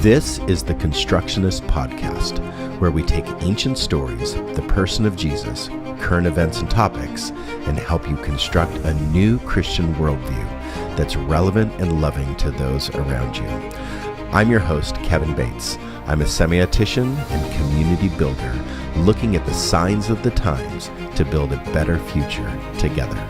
This is the Constructionist Podcast, where we take ancient stories, the person of Jesus, current events and topics, and help you construct a new Christian worldview that's relevant and loving to those around you. I'm your host, Kevin Bates. I'm a semiotician and community builder, looking at the signs of the times to build a better future together.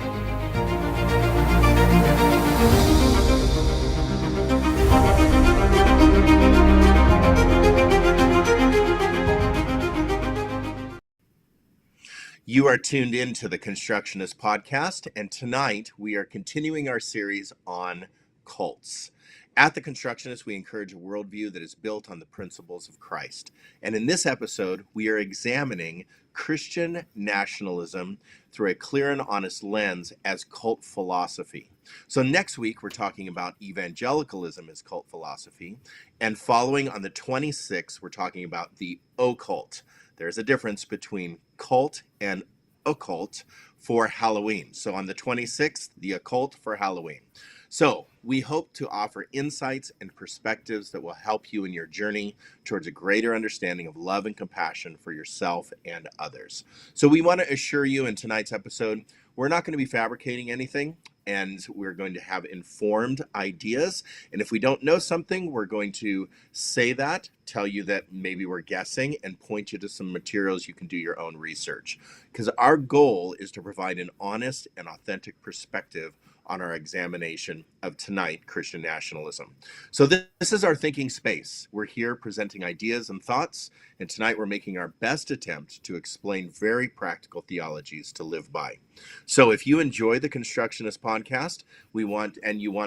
You are tuned in to the Constructionist Podcast, and tonight we are continuing our series on cults. At the Constructionist, we encourage a worldview that is built on the principles of Christ. And in this episode, we are examining Christian nationalism through a clear and honest lens as cult philosophy. So next week, we're talking about evangelicalism as cult philosophy. And following on the 26th, we're talking about the occult. There's a difference between cult and occult for Halloween. So on the 26th, the occult for Halloween. So we hope to offer insights and perspectives that will help you in your journey towards a greater understanding of love and compassion for yourself and others. So we want to assure you in tonight's episode, we're not going to be fabricating anything, and we're going to have informed ideas. And if we don't know something, we're going to say that, tell you that maybe we're guessing, and point you to some materials you can do your own research. Because our goal is to provide an honest and authentic perspective on our examination of tonight, Christian nationalism. So this is our thinking space. We're here presenting ideas and thoughts, and tonight we're making our best attempt to explain very practical theologies to live by. So if you enjoy the Constructionist Podcast, you want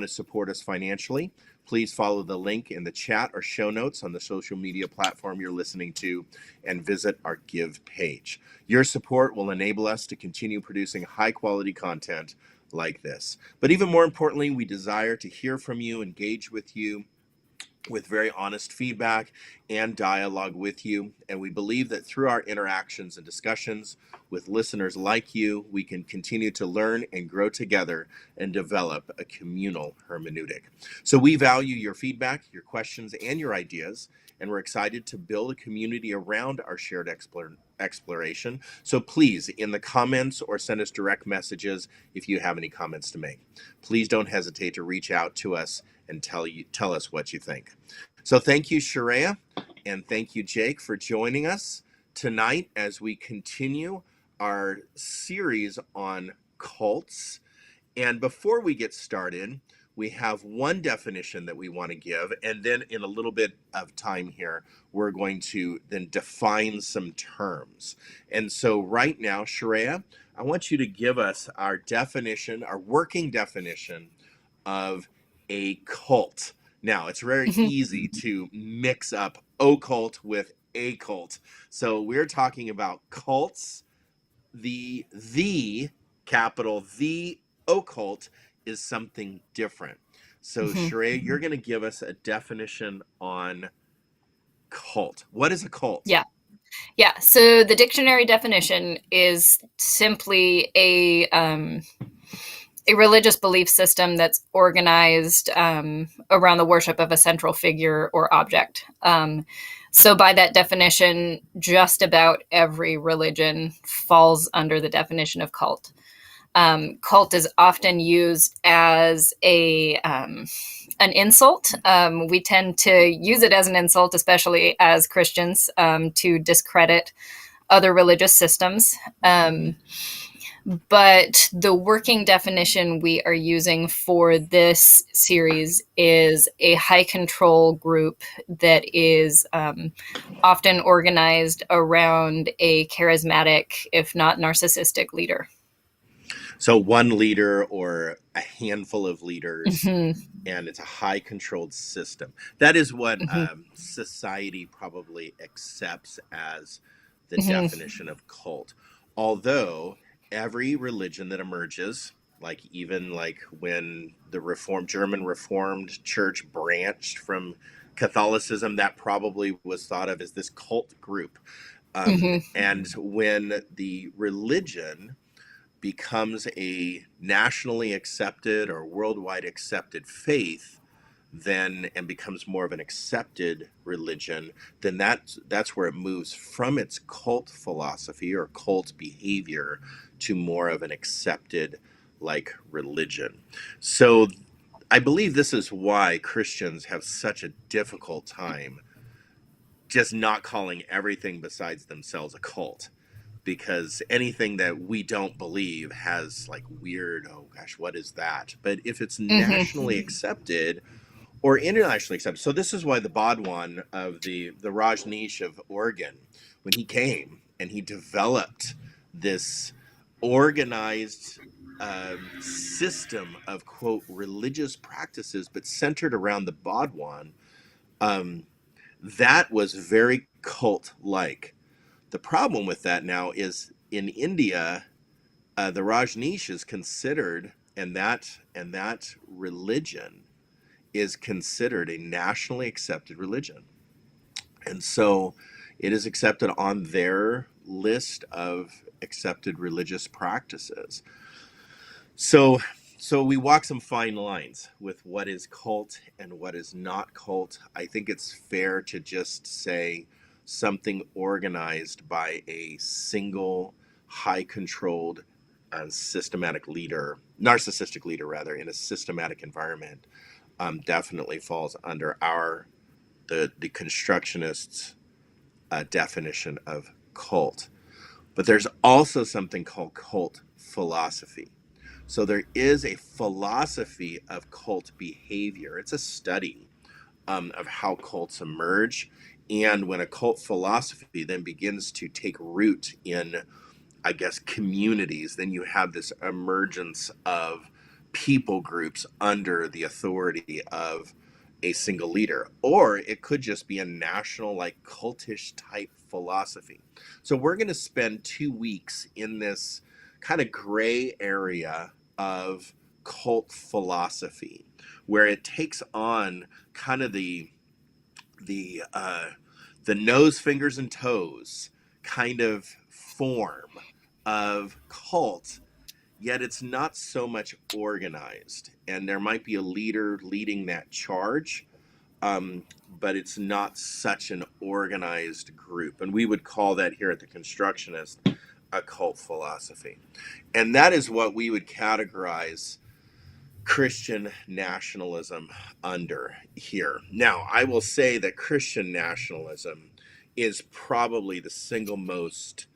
to support us financially, please follow the link in the chat or show notes on the social media platform you're listening to, and visit our Give page. Your support will enable us to continue producing high-quality content like this. But even more importantly, we desire to hear from you, engage with you with very honest feedback and dialogue with you. And we believe that through our interactions and discussions with listeners like you, we can continue to learn and grow together and develop a communal hermeneutic. So we value your feedback, your questions, and your ideas, and we're excited to build a community around our shared exploration. So please, in the comments or send us direct messages if you have any comments to make. Please don't hesitate to reach out to us and tell us what you think. So thank you, Sharia, and thank you, Jake, for joining us tonight as we continue our series on cults. And before we get started, we have one definition that we want to give, and then in a little bit of time here, we're going to then define some terms. And so right now, Sharia, I want you to give us our definition, our working definition of a cult. Now, it's very easy to mix up occult with a cult. So we're talking about cults. The capital the occult is something different. So Sharia, you're going to give us a definition on cult. What is a cult? Yeah. So the dictionary definition is simply a religious belief system that's organized around the worship of a central figure or object. So by that definition, just about every religion falls under the definition of cult. Cult is often used as an insult. We tend to use it as an insult, especially as Christians, to discredit other religious systems. But the working definition we are using for this series is a high control group that is often organized around a charismatic, if not narcissistic, leader. So one leader or a handful of leaders, and it's a high controlled system. That is what society probably accepts as the definition of cult. Although every religion that emerges, like when the German Reformed Church branched from Catholicism, that probably was thought of as this cult group. And when the religion becomes a nationally accepted or worldwide accepted faith, then and becomes more of an accepted religion, then that's where it moves from its cult philosophy or cult behavior to more of an accepted like religion. So I believe this is why Christians have such a difficult time just not calling everything besides themselves a cult, because anything that we don't believe has like weird, oh gosh, what is that? But if it's Mm-hmm. nationally accepted or internationally accepted, so this is why the Bhagwan of the Rajneesh of Oregon, when he came and he developed this organized system of quote religious practices, but centered around the Bhagwan, um, that was very cult like. The problem with that now is in India, the Rajneesh is considered, and that religion is considered a nationally accepted religion, and so it is accepted on their list of accepted religious practices. So so we walk some fine lines with what is cult and what is not cult. I think it's fair to just say something organized by a single high controlled systematic leader, narcissistic leader rather, in a systematic environment, definitely falls under the constructionists definition of cult. But there's also something called cult philosophy. So there is a philosophy of cult behavior. It's a study of how cults emerge. And when a cult philosophy then begins to take root in, I guess, communities, then you have this emergence of people groups under the authority of a single leader. Or it could just be a national, like cultish type philosophy. So we're going to spend 2 weeks in this kind of gray area of cult philosophy, where it takes on kind of the the nose, fingers, and toes kind of form of cult, yet it's not so much organized. And there might be a leader leading that charge, but it's not such an organized group. And we would call that here at the Constructionist a cult philosophy. And that is what we would categorize Christian nationalism under here. Now, I will say that Christian nationalism is probably the single most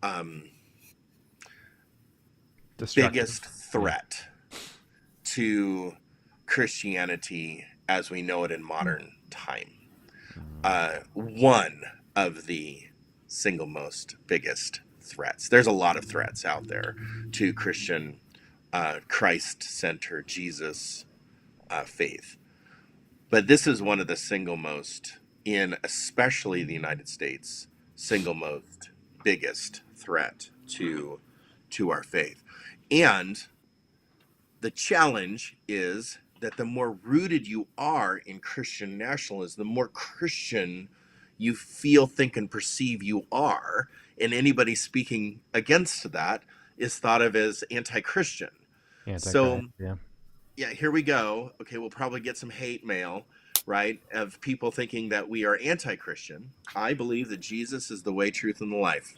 um, biggest Destructive. Yeah. threat to Christianity as we know it in modern time. One of the single most biggest threats. There's a lot of threats out there to Christian, Christ centered, Jesus faith. But this is one of the single most, in especially the United States, single most biggest threat to our faith. And the challenge is that the more rooted you are in Christian nationalism, the more Christian you feel, think, and perceive you are, and anybody speaking against that is thought of as anti-Christian. Antichrist. So Yeah. yeah, here we go. Okay, we'll probably get some hate mail, right, of people thinking that we are anti-Christian. I believe that Jesus is the way, truth, and the life.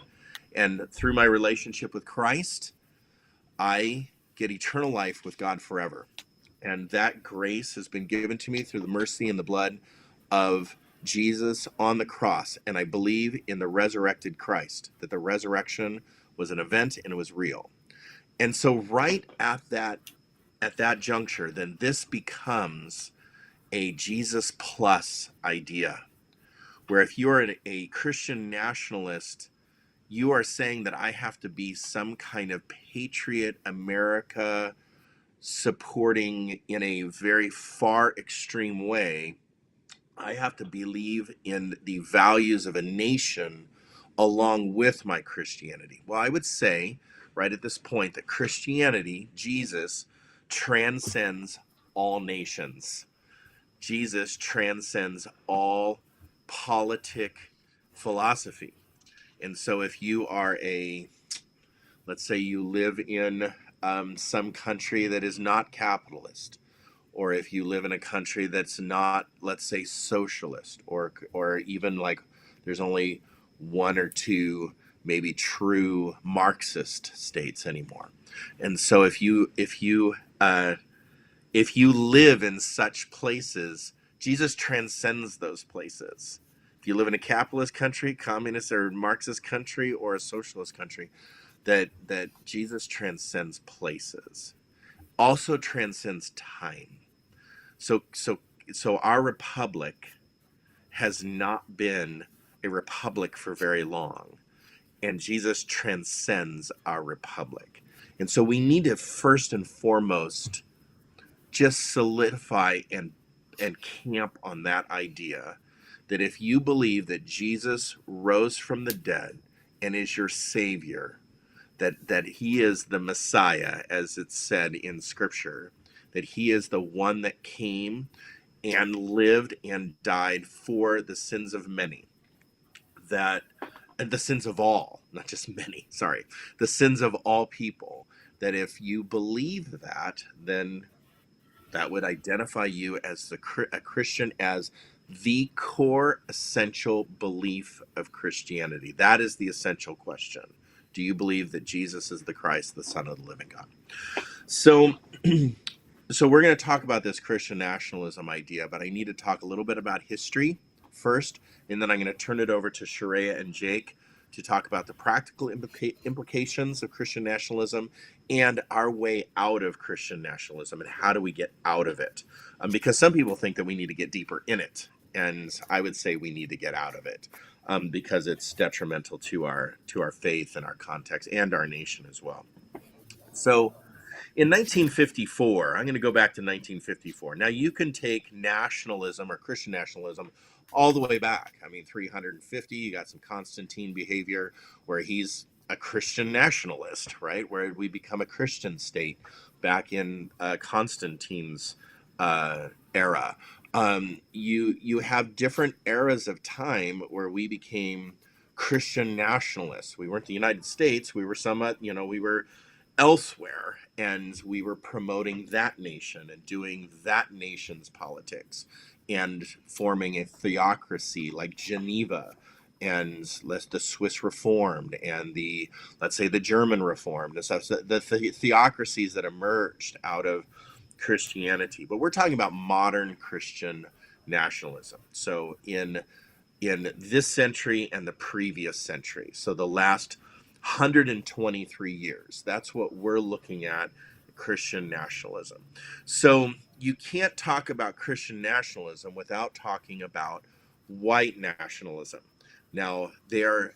And through my relationship with Christ, I get eternal life with God forever. And that grace has been given to me through the mercy and the blood of Jesus on the cross. And I believe in the resurrected Christ, that the resurrection was an event and it was real. And so right at that juncture, then this becomes a Jesus plus idea, where if you're a Christian nationalist, you are saying that I have to be some kind of patriot America supporting in a very far extreme way. I have to believe in the values of a nation along with my Christianity. Well, I would say right at this point that Christianity, Jesus, transcends all nations. Jesus transcends all politic philosophy. And so if you are let's say you live in some country that is not capitalist, or if you live in a country that's not, let's say, socialist, or even like there's only one or two maybe true Marxist states anymore. And so if you live in such places, Jesus transcends those places. If you live in a capitalist country, communist or Marxist country, or a socialist country, that Jesus transcends places, also transcends time. So so so our republic has not been a republic for very long, and Jesus transcends our republic. And so we need to first and foremost just solidify and camp on that idea that if you believe that Jesus rose from the dead and is your savior, that he is the Messiah, as it's said in scripture, that he is the one that came and lived and died for the sins of many, that the sins of all, not just many, sorry, the sins of all people, that if you believe that, then that would identify you as a Christian, as the core essential belief of Christianity. That is the essential question. Do you believe that Jesus is the Christ, the Son of the living God? So, so we're going to talk about this Christian nationalism idea, but I need to talk a little bit about history first, and then I'm going to turn it over to Sharia and Jake to talk about the practical implications of Christian nationalism and our way out of Christian nationalism and how do we get out of it. Because some people think that we need to get deeper in it, and I would say we need to get out of it, because it's detrimental to our faith and our context and our nation as well. So in 1954, I'm going to go back to 1954. Now, you can take nationalism or Christian nationalism all the way back. I mean, 350, you got some Constantine behavior where he's a Christian nationalist, right? Where we become a Christian state back in Constantine's era. You have different eras of time where we became Christian nationalists. We weren't the United States. We were somewhat, we were elsewhere, and we were promoting that nation and doing that nation's politics and forming a theocracy like Geneva and the Swiss Reformed and the, let's say, the German Reformed and stuff. So the theocracies that emerged out of Christianity. But we're talking about modern Christian nationalism. So in this century and the previous century. So the last 123 years. That's what we're looking at, Christian nationalism. So you can't talk about Christian nationalism without talking about white nationalism. Now, they are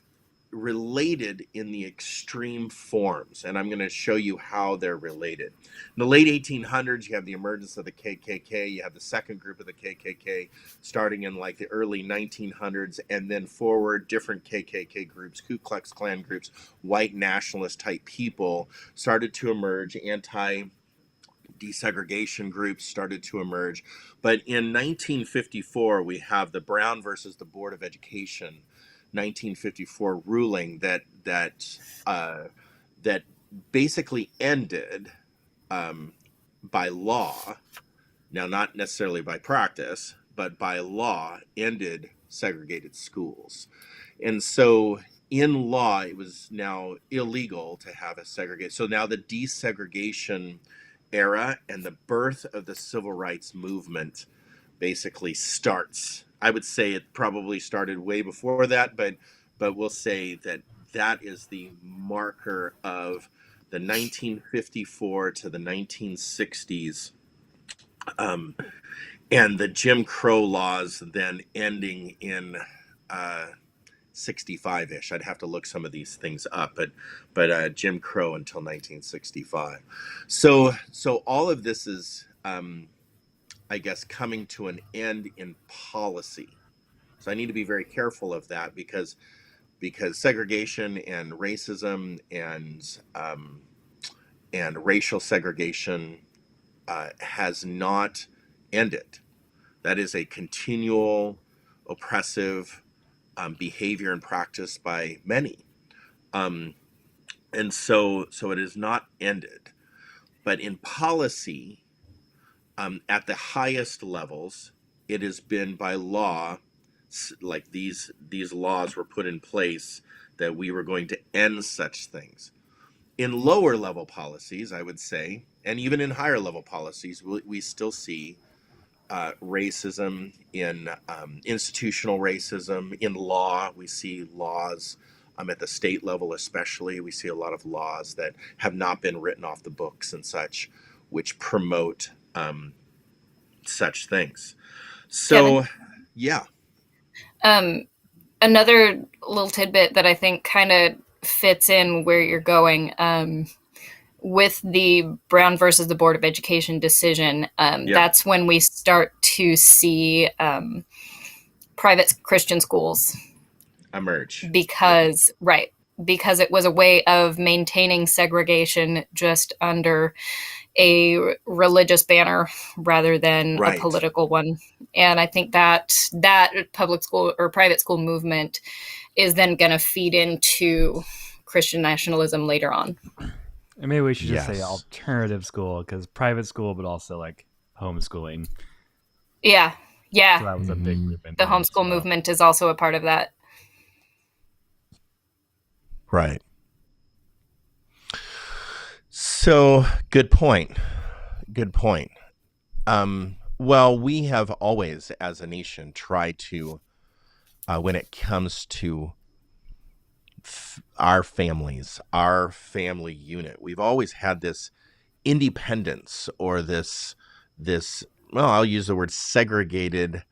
related in the extreme forms, and I'm going to show you how they're related. In the late 1800s, you have the emergence of the KKK. You have the second group of the KKK starting in like the early 1900s, and then forward, different KKK groups, Ku Klux Klan groups, white nationalist type people started to emerge. Desegregation groups started to emerge. But in 1954, we have the Brown versus the Board of Education 1954 ruling that basically ended, by law, now not necessarily by practice, but by law, ended segregated schools. And so in law, it was now illegal to have a segregate. So now the desegregation era and the birth of the civil rights movement basically starts. I would say it probably started way before that, but we'll say that that is the marker of the 1954 to the 1960s, um, and the Jim Crow laws then ending in 65-ish. I'd have to look some of these things up, but Jim Crow until 1965. So all of this is, I guess, coming to an end in policy. So I need to be very careful of that because segregation and racism and racial segregation has not ended. That is a continual oppressive behavior and practice by many, um, and so it is not ended. But in policy, At the highest levels, it has been by law, like these laws were put in place that we were going to end such things. In lower level policies, I would say, and even in higher level policies, we still see racism in institutional racism in law. We see laws at the state level, especially. We see a lot of laws that have not been written off the books and such, which promote such things. Kevin. So, yeah, Um, Another little tidbit that I think kind of fits in where you're going. With the Brown versus the Board of Education decision, yep, that's when we start to see private Christian schools emerge. Yep, because, right, because it was a way of maintaining segregation just under a religious banner rather than a right. political one. And I think that public school or private school movement is then going to feed into Christian nationalism later on. And maybe we should just say Yes. alternative school because private school, but also like homeschooling. Yeah, yeah. So that was a big movement The then as homeschool well. movement is also a part of that. Right. So, good point. Good point. Well, we have always, as a nation, tried to, when it comes to our families, our family unit, we've always had this independence or this. Well, I'll use the word segregated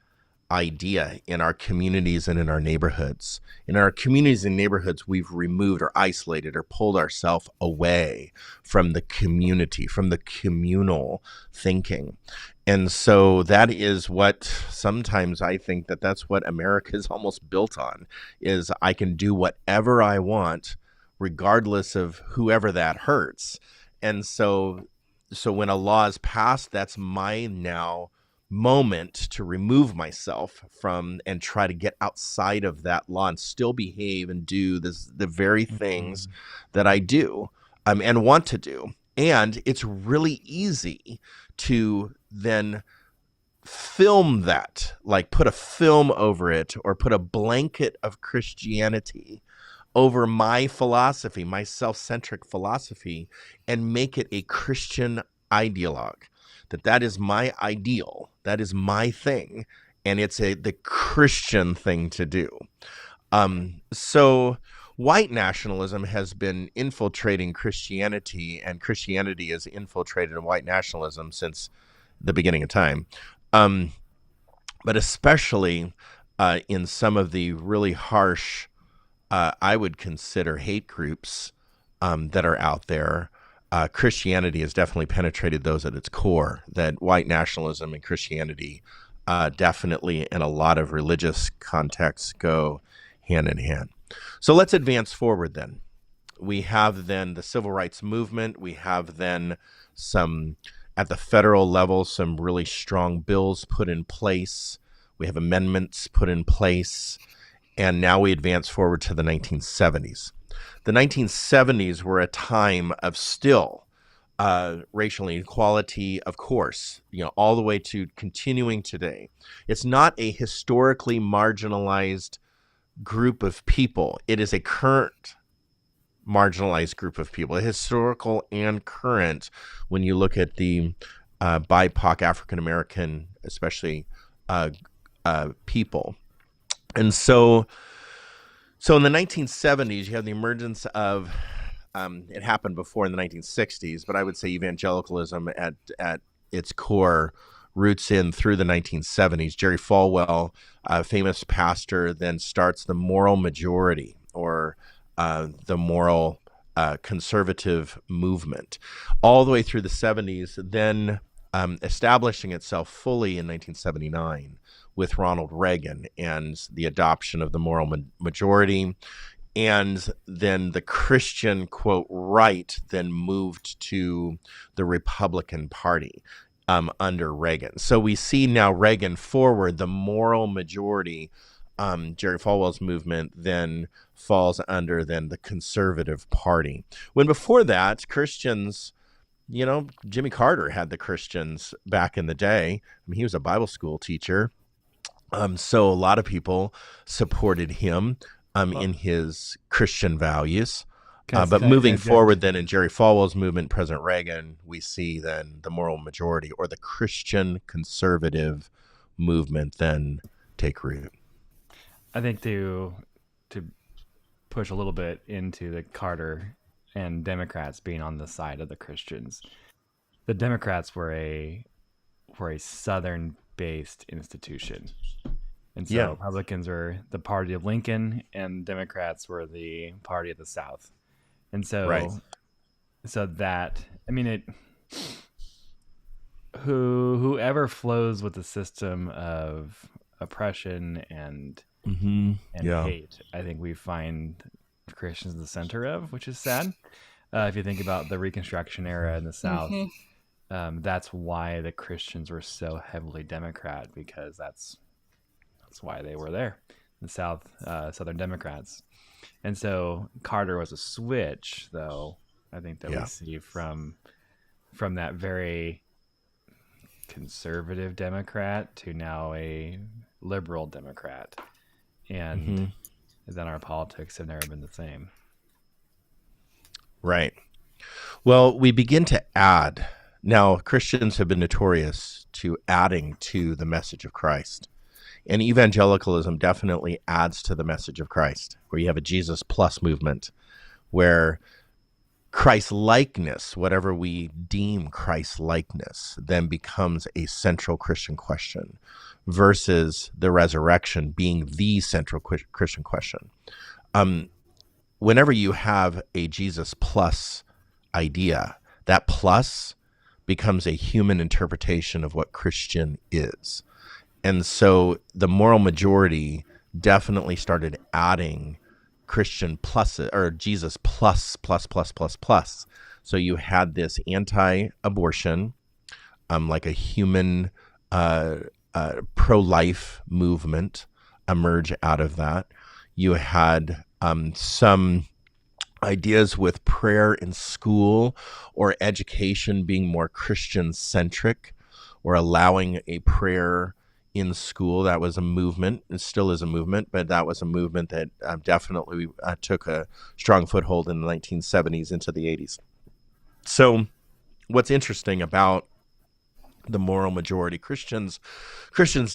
idea in our communities and in our neighborhoods. In our communities and neighborhoods, we've removed or isolated or pulled ourselves away from the community, from the communal thinking. And so that is what sometimes I think that that's what America is almost built on, is I can do whatever I want regardless of whoever that hurts. And so when a law is passed, that's my now moment to remove myself from and try to get outside of that law and still behave and do the very things that I do and want to do. And it's really easy to then film that, like put a film over it or put a blanket of Christianity over my philosophy, my self-centric philosophy, and make it a Christian ideologue. That is my ideal, that is my thing, and it's the Christian thing to do. So white nationalism has been infiltrating Christianity, and Christianity has infiltrated white nationalism since the beginning of time. But especially in some of the really harsh, I would consider hate groups that are out there. Christianity has definitely penetrated those at its core, that white nationalism and Christianity definitely in a lot of religious contexts go hand in hand. So let's advance forward then. We have then the civil rights movement. We have then some, at the federal level, some really strong bills put in place. We have amendments put in place. And now we advance forward to the 1970s. The 1970s were a time of still racial inequality, of course, all the way to continuing today. It's not a historically marginalized group of people. It is a current marginalized group of people, historical and current, when you look at the BIPOC African American, especially people. And so in the 1970s, you have the emergence of, it happened before in the 1960s, but I would say evangelicalism at its core roots in through the 1970s. Jerry Falwell, a famous pastor, then starts the moral majority, or the moral conservative movement, all the way through the 70s, then establishing itself fully in 1979 with Ronald Reagan and the adoption of the moral majority. And then the Christian, quote, right then moved to the Republican Party under Reagan. So we see now Reagan forward, the moral majority. Jerry Falwell's movement then falls under then the Conservative Party. When before that, Christians Jimmy Carter had the Christians back in the day. I mean, he was a Bible school teacher. So a lot of people supported him Well, in his Christian values. But can moving I forward, then in Jerry Falwell's movement, President Reagan, we see then the moral majority or the Christian conservative movement then take root. I think to push a little bit into the Carter and Democrats being on the side of the Christians. The Democrats were a Southern based institution. And so Yeah. Republicans were the party of Lincoln and Democrats were the party of the South. And so Right. so that I mean it whoever flows with the system of oppression and Yeah. hate, I think we find Christians in the center of, which is sad. If you think about the Reconstruction era in the South, that's why the Christians were so heavily Democrat, because that's why they were there, the South, Southern Democrats. And so Carter was a switch, though, I think that we see from that very conservative Democrat to now a liberal Democrat. And then our politics have never been the same. Right. Well, we begin to add. Now, Christians have been notorious to adding to the message of Christ. And evangelicalism definitely adds to the message of Christ, where you have a Jesus plus movement, where Christ likeness, whatever we deem Christ likeness, then becomes a central Christian question versus the resurrection being the central Christian question. Whenever you have a Jesus plus idea, that plus becomes a human interpretation of what Christian is. And so the moral majority definitely started adding Christian plus or Jesus plus. So you had this anti-abortion, like a human pro-life movement emerge out of that. You had some ideas with prayer in school or education being more Christian-centric, or allowing a prayer in school. That was a movement. It still is a movement, but that was a movement that definitely took a strong foothold in the 1970s into the 80s. So what's interesting about the moral majority Christians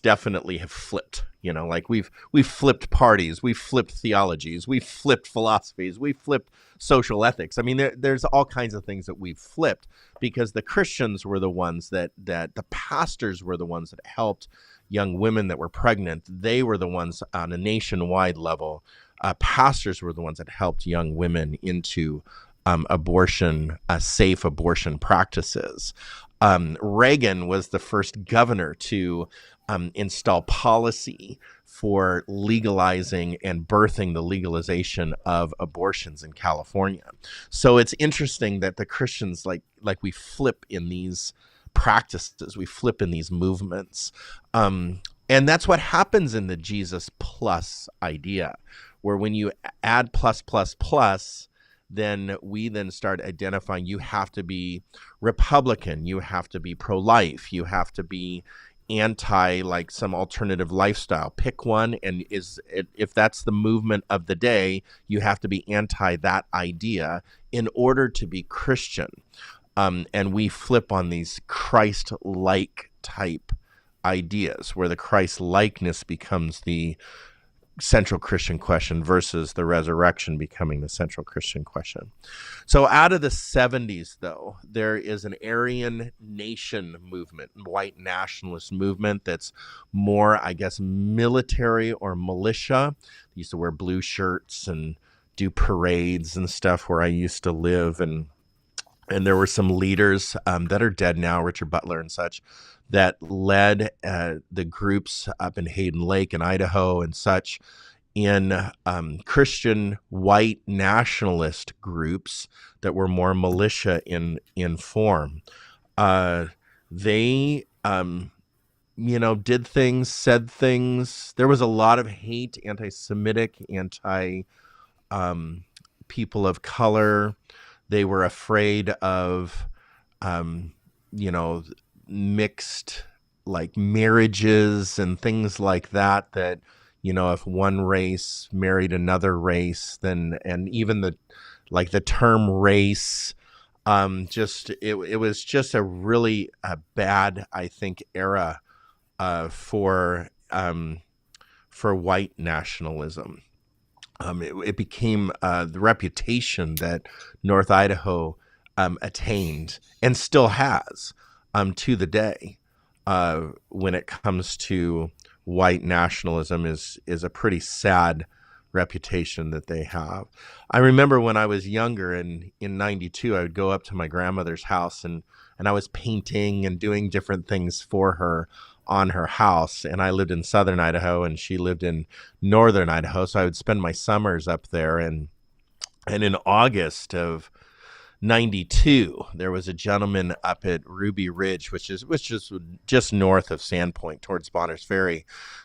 definitely have flipped, like we've flipped parties, we've flipped theologies, we've flipped philosophies, we've flipped social ethics. I mean, there's all kinds of things that we've flipped, because the Christians were the ones that the pastors were the ones that helped young women that were pregnant. They were the ones on a nationwide level. Pastors were the ones that helped young women into safe abortion practices. Reagan was the first governor to install policy for legalizing and birthing the legalization of abortions in California. So it's interesting that the Christians, like we flip in these practices, we flip in these movements. And that's what happens in the Jesus plus idea, where when you add plus, then we then start identifying you have to be Republican, you have to be pro-life, you have to be anti like some alternative lifestyle. Pick one, and if that's the movement of the day, you have to be anti that idea in order to be Christian. And we flip on these Christ-like type ideas, where the Christ-likeness becomes the central Christian question versus the resurrection becoming the central Christian question. So out of the 70s, though, there is an Aryan nation movement, white nationalist movement that's more, I guess, military or militia. They used to wear blue shirts and do parades and stuff where I used to live, and there were some leaders that are dead now, Richard Butler and such, that led the groups up in Hayden Lake in Idaho and such, in Christian white nationalist groups that were more militia in form. They did things, said things. There was a lot of hate, anti-Semitic, people of color. They were afraid of um, you know, mixed like marriages and things like that, that, if one race married another race, then, and even the term race, just, it was just a really bad, I think, era for white nationalism. It became the reputation that North Idaho attained and still has to the day, when it comes to white nationalism, is a pretty sad reputation that they have. I remember when I was younger, in 92, I would go up to my grandmother's house, and I was painting and doing different things for her on her house. And I lived in southern Idaho and she lived in northern Idaho. So I would spend my summers up there. And in August of 92, there was a gentleman up at Ruby Ridge, which is just north of Sandpoint towards Bonners Ferry.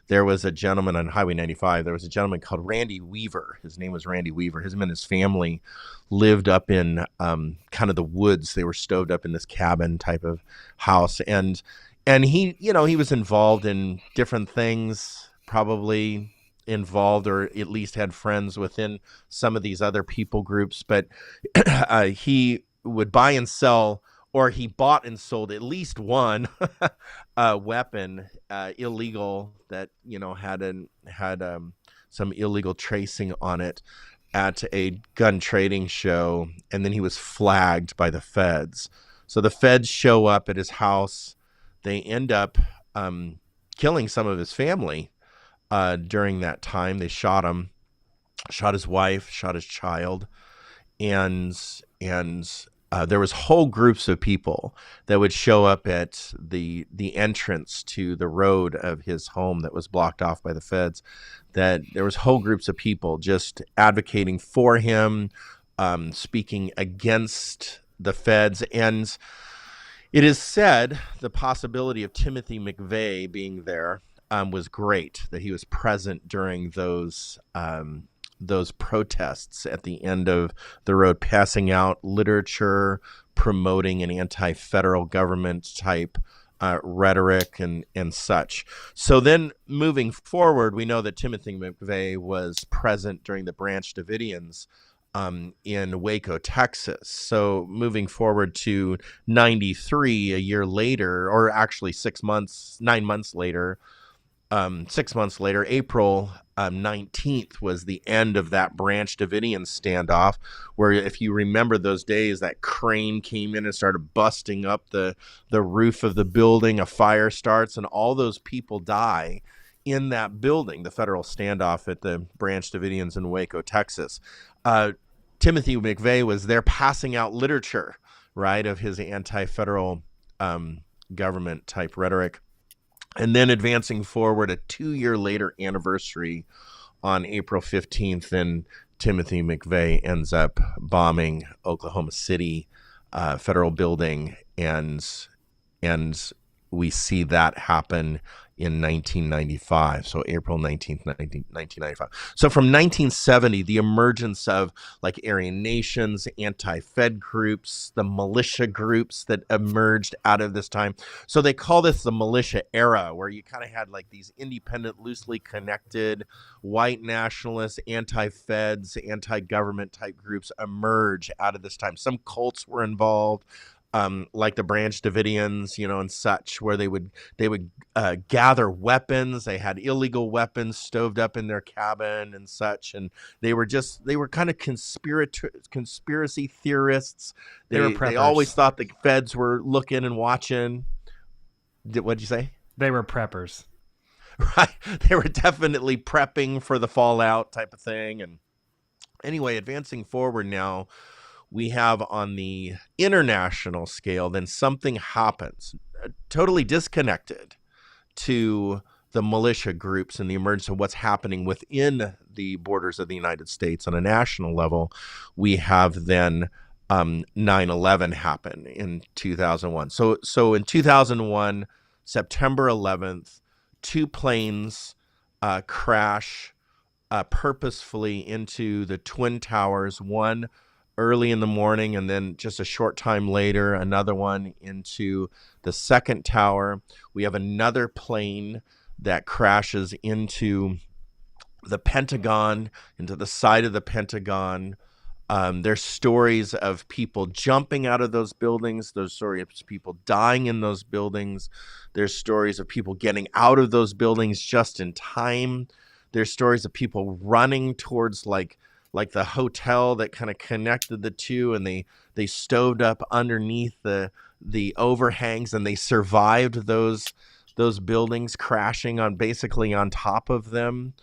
There was a gentleman on Highway 95. There was a gentleman called Randy Weaver. His name was Randy Weaver. Him and his family lived up in kind of the woods. They were stoved up in this cabin type of house. And he, he was involved in different things, probably involved or at least had friends within some of these other people groups. But he would buy and sell, or he bought and sold at least one weapon, illegal, that, had some illegal tracing on it, at a gun trading show. And then he was flagged by the feds. So the feds show up at his house. They end up killing some of his family during that time. They shot him, shot his wife, shot his child, and there was whole groups of people that would show up at the entrance to the road of his home that was blocked off by the feds. That there was whole groups of people just advocating for him, speaking against the feds. And it is said the possibility of Timothy McVeigh being there was great, that he was present during those protests at the end of the road, passing out literature, promoting an anti-federal government type rhetoric and such. So then moving forward, we know that Timothy McVeigh was present during the Branch Davidians in Waco, Texas. So moving forward to 93, a year later, or actually 9 months later, 6 months later, April 19th was the end of that Branch Davidian standoff, where, if you remember those days, that crane came in and started busting up the roof of the building. A fire starts and all those people die in that building, the federal standoff at the Branch Davidians in Waco, Texas. Timothy McVeigh was there passing out literature, right, of his anti-federal government type rhetoric. And then advancing forward, a 2-year later anniversary on April 15th, and Timothy McVeigh ends up bombing Oklahoma City federal building, and we see that happen in 1995. So April 19th, 1995. So from 1970, the emergence of like Aryan nations, anti-Fed groups, the militia groups that emerged out of this time. So they call this the militia era, where you kind of had like these independent, loosely connected, white nationalists, anti-Feds, anti-government type groups emerge out of this time. Some cults were involved. Like the Branch Davidians, and such, where they would gather weapons. They had illegal weapons stoved up in their cabin and such, and they were kind of conspiracy theorists. They always thought the feds were looking and watching. What'd you say? They were preppers, right? They were definitely prepping for the fallout type of thing. And anyway, advancing forward now, we have on the international scale, then something happens totally disconnected to the militia groups and the emergence of what's happening within the borders of the United States on a national level. We have then 9/11 happen in 2001. So in 2001, September 11th, 2 planes crash purposefully into the Twin Towers. One early in the morning, and then just a short time later, another one into the second tower. We have another plane that crashes into the Pentagon, into the side of the Pentagon. There's stories of people jumping out of those buildings. There's stories of people dying in those buildings. There's stories of people getting out of those buildings just in time. There's stories of people running towards like the hotel that kind of connected the two, and they stoved up underneath the overhangs, and they survived those buildings crashing on basically on top of them.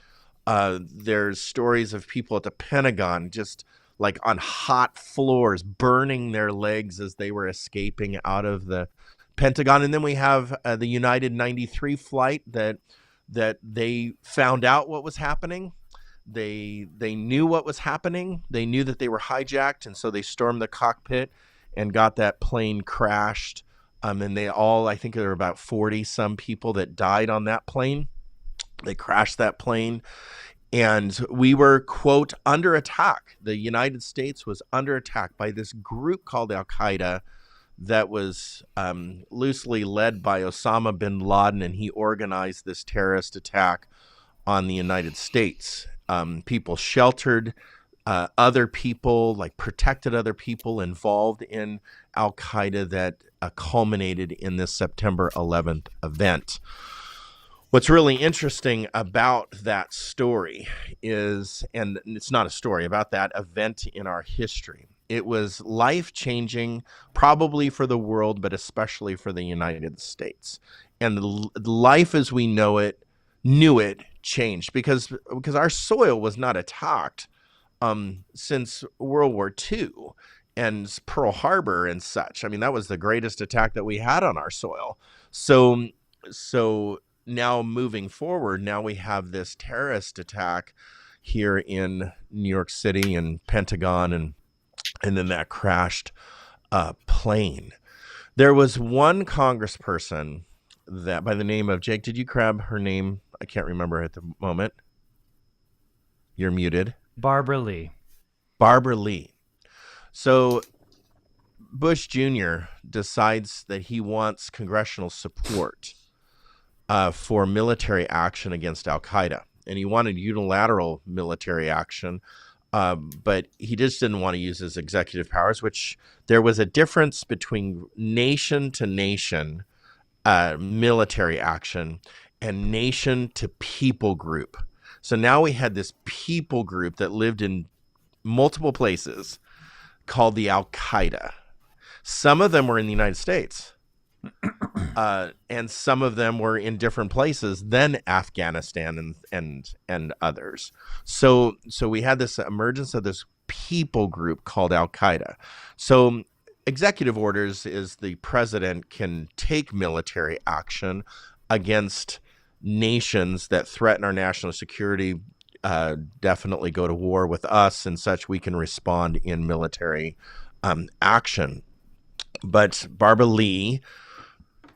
There's stories of people at the Pentagon just like on hot floors, burning their legs as they were escaping out of the Pentagon. And then we have the United 93 flight that they found out what was happening. They knew what was happening. They knew that they were hijacked, and so they stormed the cockpit and got that plane crashed. And they all, I think there were about 40 some people that died on that plane. They crashed that plane. And we were, quote, under attack. The United States was under attack by this group called Al Qaeda that was loosely led by Osama bin Laden, and he organized this terrorist attack on the United States. People sheltered other people, like protected other people involved in Al Qaeda that culminated in this September 11th event. What's really interesting about that story is, and it's not a story, about that event in our history. It was life-changing, probably for the world, but especially for the United States. And life as we knew it changed because our soil was not attacked since World War II and Pearl Harbor and such. I mean, that was the greatest attack that we had on our soil. So now moving forward, now we have this terrorist attack here in New York City and Pentagon, and then that crashed plane. There was one congressperson that by the name of, Jake, did you grab her name? I can't remember at the moment. You're muted. Barbara Lee. Barbara Lee. So Bush Jr. decides that he wants congressional support for military action against Al Qaeda. And he wanted unilateral military action, but he just didn't want to use his executive powers, which there was a difference between nation to nation military action and nation to people group. So now we had this people group that lived in multiple places called the Al Qaeda. Some of them were in the United States. And some of them were in different places than Afghanistan and others. So we had this emergence of this people group called Al Qaeda. So executive orders is the president can take military action against nations that threaten our national security, definitely go to war with us and such. We can respond in military action. But Barbara Lee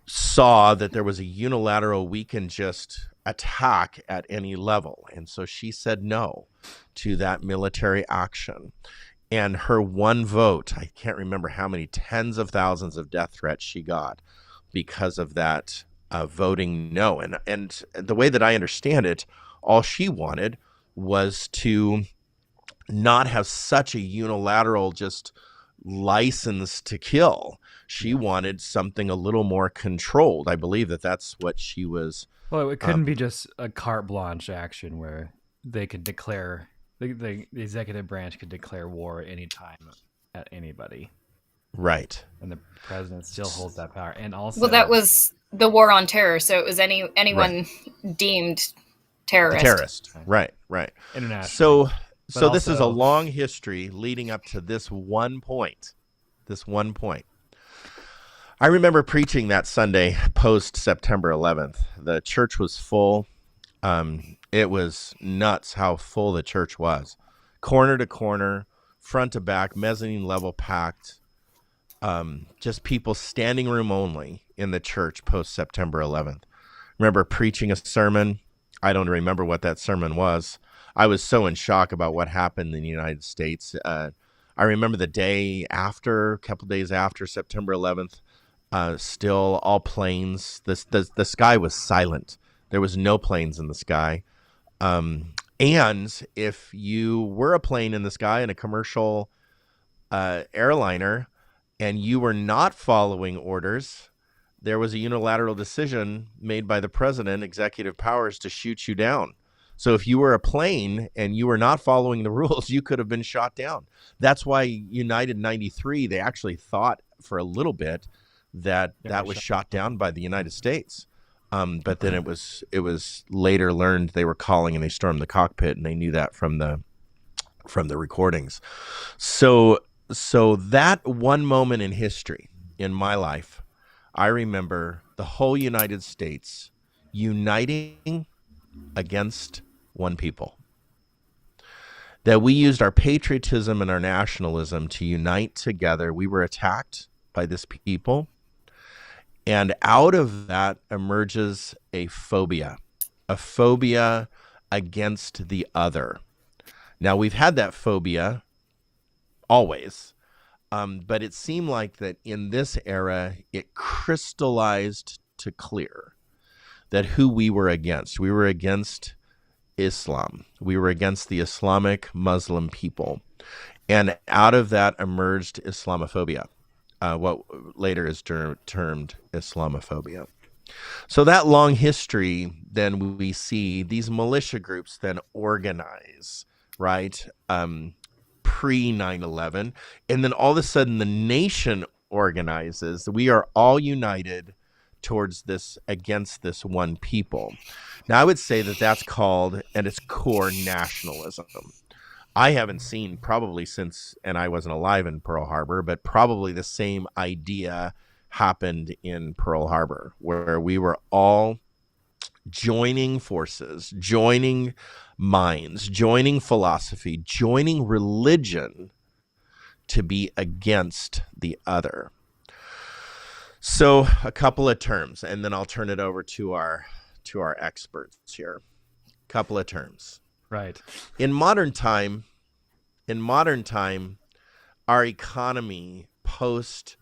saw that there was a unilateral, we can just attack at any level. And so she said no to that military action. And her one vote, I can't remember how many tens of thousands of death threats she got because of that voting no. And the way that I understand it, all she wanted was to not have such a unilateral just license to kill. She wanted something a little more controlled. I believe that that's what she was. Well, it couldn't be just a carte blanche action where they could declare, the executive branch could declare war at any time at anybody. Right. And the president still holds that power. And also, well, that was the war on terror. So it was anyone deemed terrorist. Right. International. So this is a long history leading up to this one point. I remember preaching that Sunday post September 11th. The church was full. It was nuts how full the church was. Corner to corner, front to back, mezzanine level packed. Just people standing room only in the church post September 11th. Remember preaching a sermon. I don't remember what that sermon was. I was so in shock about what happened in the United States. I remember the day after, a couple days after September 11th, still all planes. The sky was silent. There was no planes in the sky. And if you were a plane in the sky in a commercial airliner and you were not following orders, there was a unilateral decision made by the president, executive powers, to shoot you down. So if you were a plane and you were not following the rules, you could have been shot down. That's why United 93, they actually thought for a little bit that that was shot down by the United States. But then it was later learned they were calling and they stormed the cockpit, and they knew that from the recordings. So that one moment in history in my life, I remember the whole United States uniting against one people. That we used our patriotism and our nationalism to unite together. We were attacked by this people. And out of that emerges a phobia against the other. Now, we've had that phobia always, but it seemed like that in this era, it crystallized to clear that who we were against. We were against Islam. We were against the Islamic Muslim people. And out of that emerged Islamophobia, what later is termed Islamophobia. So that long history, then we see these militia groups then organize, right? Pre 9/11. And then all of a sudden the nation organizes. We are all united towards this, against this one people. Now, I would say that that's called, at its core, nationalism. I haven't seen probably since, and I wasn't alive in Pearl Harbor, but probably the same idea happened in Pearl Harbor, where we were all joining forces, joining minds, joining philosophy, joining religion to be against the other. So a couple of terms, and then I'll turn it over to our experts here. Couple of terms. Right. In modern time, our economy post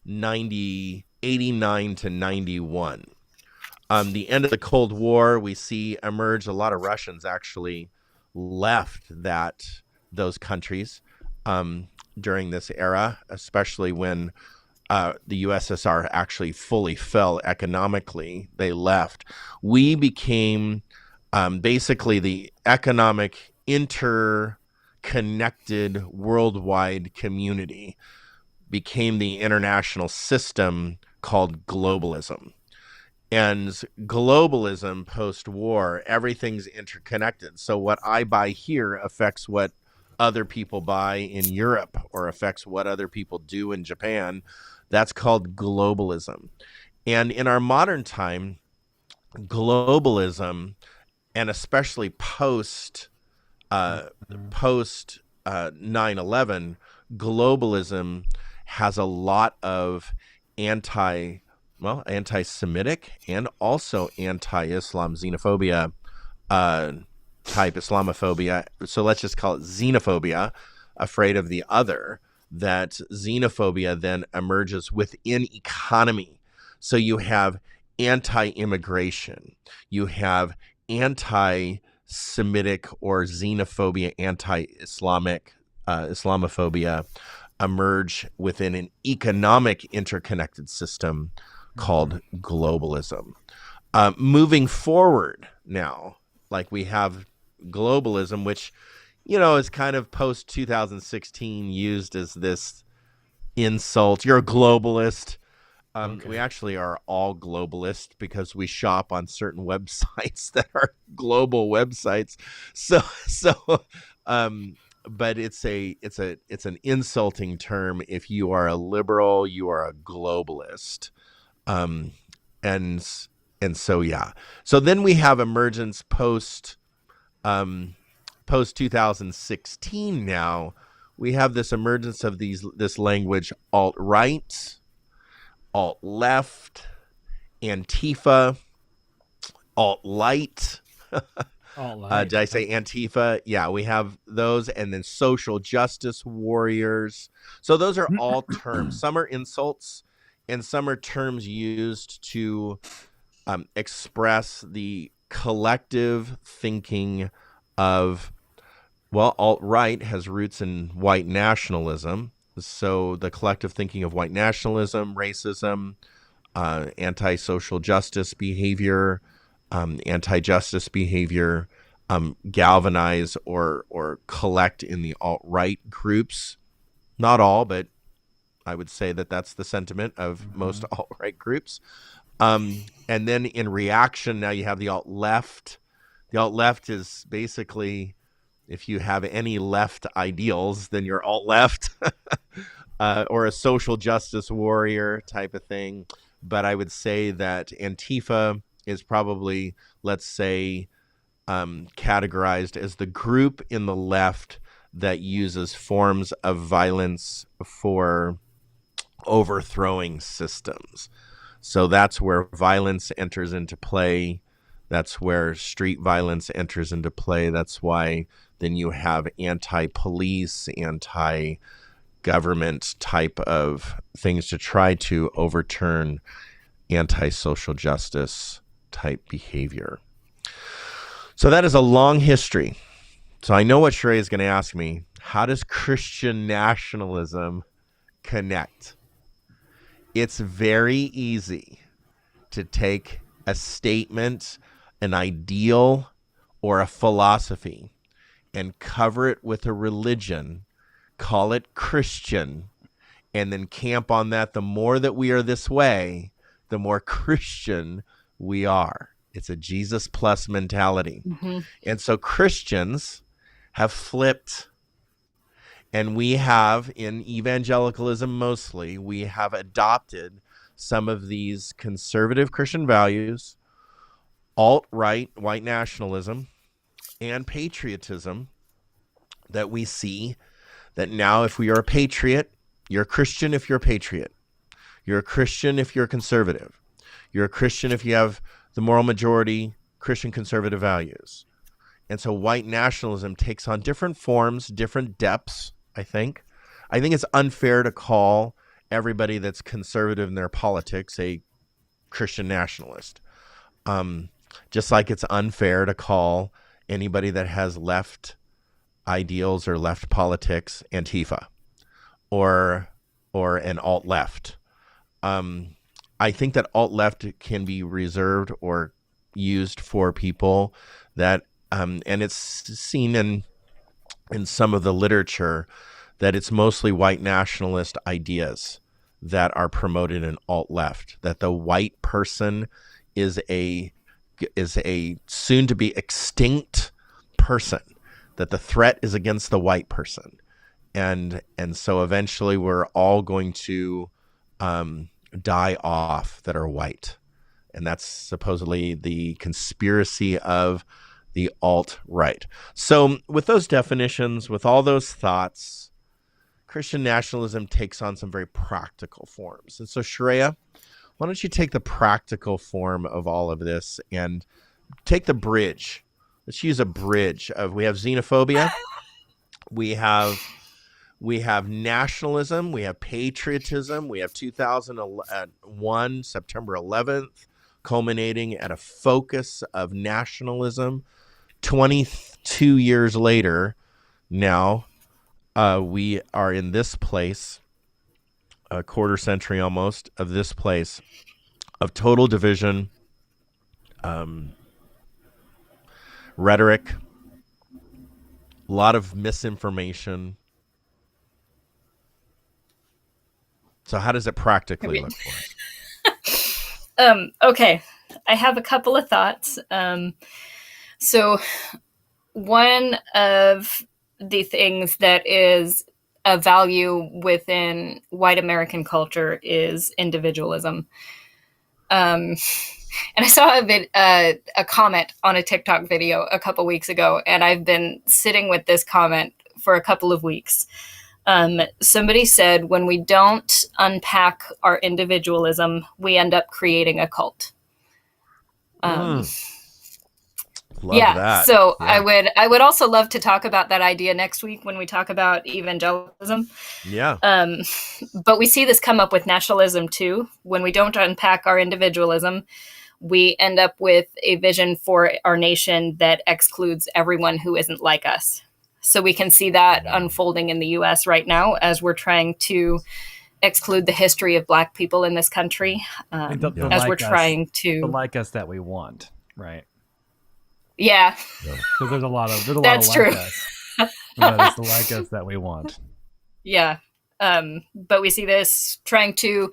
89 to 91, the end of the Cold War, we see emerge. A lot of Russians actually left those countries during this era, especially when the USSR actually fully fell economically. They left. We became basically the economic interconnected worldwide community, became the international system called globalism. And globalism post-war, everything's interconnected. So what I buy here affects what other people buy in Europe, or affects what other people do in Japan. That's called globalism. And in our modern time, globalism, and especially post 9/11, globalism has a lot of anti-Semitic and also anti-Islam xenophobia type Islamophobia. So let's just call it xenophobia, afraid of the other. That xenophobia then emerges within economy. So you have anti-immigration, you have anti-Semitic or xenophobia, anti-Islamic Islamophobia emerge within an economic interconnected system called globalism. Moving forward now, like we have globalism, which, is kind of post 2016 used as this insult. You're a globalist. Okay. We actually are all globalists because we shop on certain websites that are global websites. But it's an insulting term. If you are a liberal, you are a globalist. And so, yeah. So then we have emergence post 2016 now. We have this emergence of this language, alt-right, alt-left, Antifa, alt-light, Alt-right. Did I say Antifa? Yeah, we have those, and then social justice warriors. So those are all terms. Some are insults, and some are terms used to express the collective thinking of, well, alt-right has roots in white nationalism. So the collective thinking of white nationalism, racism, anti-social justice behavior, anti-justice behavior, galvanize or collect in the alt-right groups. Not all, but I would say that that's the sentiment of most alt-right groups. And then in reaction, now you have the alt-left. The alt-left is basically, if you have any left ideals, then you're alt-left. Or a social justice warrior type of thing. But I would say that Antifa is probably, let's say, categorized as the group in the left that uses forms of violence for overthrowing systems. So that's where violence enters into play. That's where street violence enters into play. That's why then you have anti-police, anti-government type of things to try to overturn anti-social justice type behavior. So that is a long history. So I know what Sheree is going to ask me. How does Christian nationalism connect? It's very easy to take a statement, an ideal, or a philosophy and cover it with a religion, call it Christian, and then camp on that. The more that we are this way, the more Christian we are. It's a Jesus plus mentality. Mm-hmm. And so Christians have flipped, and we have, in evangelicalism mostly, we have adopted some of these conservative Christian values, alt-right, white nationalism, and patriotism that we see that now if we are a patriot, you're a Christian if you're a patriot. You're a Christian if you're a conservative. You're a Christian if you have the moral majority Christian conservative values. And so white nationalism takes on different forms, different depths, I think. I think it's unfair to call everybody that's conservative in their politics a Christian nationalist. Just like it's unfair to call anybody that has left ideals or left politics Antifa or an alt-left. I think that alt-left can be reserved or used for people that, and it's seen in some of the literature, that it's mostly white nationalist ideas that are promoted in alt-left, that the white person is a soon to be extinct person, that the threat is against the white person. And so eventually we're all going to die off that are white. And that's supposedly the conspiracy of the alt-right. So with those definitions, with all those thoughts, Christian nationalism takes on some very practical forms. And so Shreya, why don't you take the practical form of all of this and take the bridge. Let's use a bridge of, we have xenophobia, we have nationalism, we have patriotism, we have 2001, September 11th, culminating at a focus of nationalism. 22 years later, now we are in this place, a quarter century almost, of this place of total division, rhetoric, a lot of misinformation. So how does it practically look for us? Okay, I have a couple of thoughts. So one of the things that is a value within white American culture is individualism. And I saw a comment on a TikTok video a couple weeks ago, and I've been sitting with this comment for a couple of weeks. Somebody said, when we don't unpack our individualism, we end up creating a cult. Love love that. So Yeah. I would also love to talk about that idea next week when we talk about evangelicalism. Yeah. But we see this come up with nationalism too. When we don't unpack our individualism, we end up with a vision for our nation that excludes everyone who isn't like us. So we can see that unfolding in the US right now as we're trying to exclude the history of Black people in this country, as like we're trying the to like us that we want, right? Yeah. Because there's a lot of That's true. like us, but it's the like us that we want. Yeah. But we see this trying to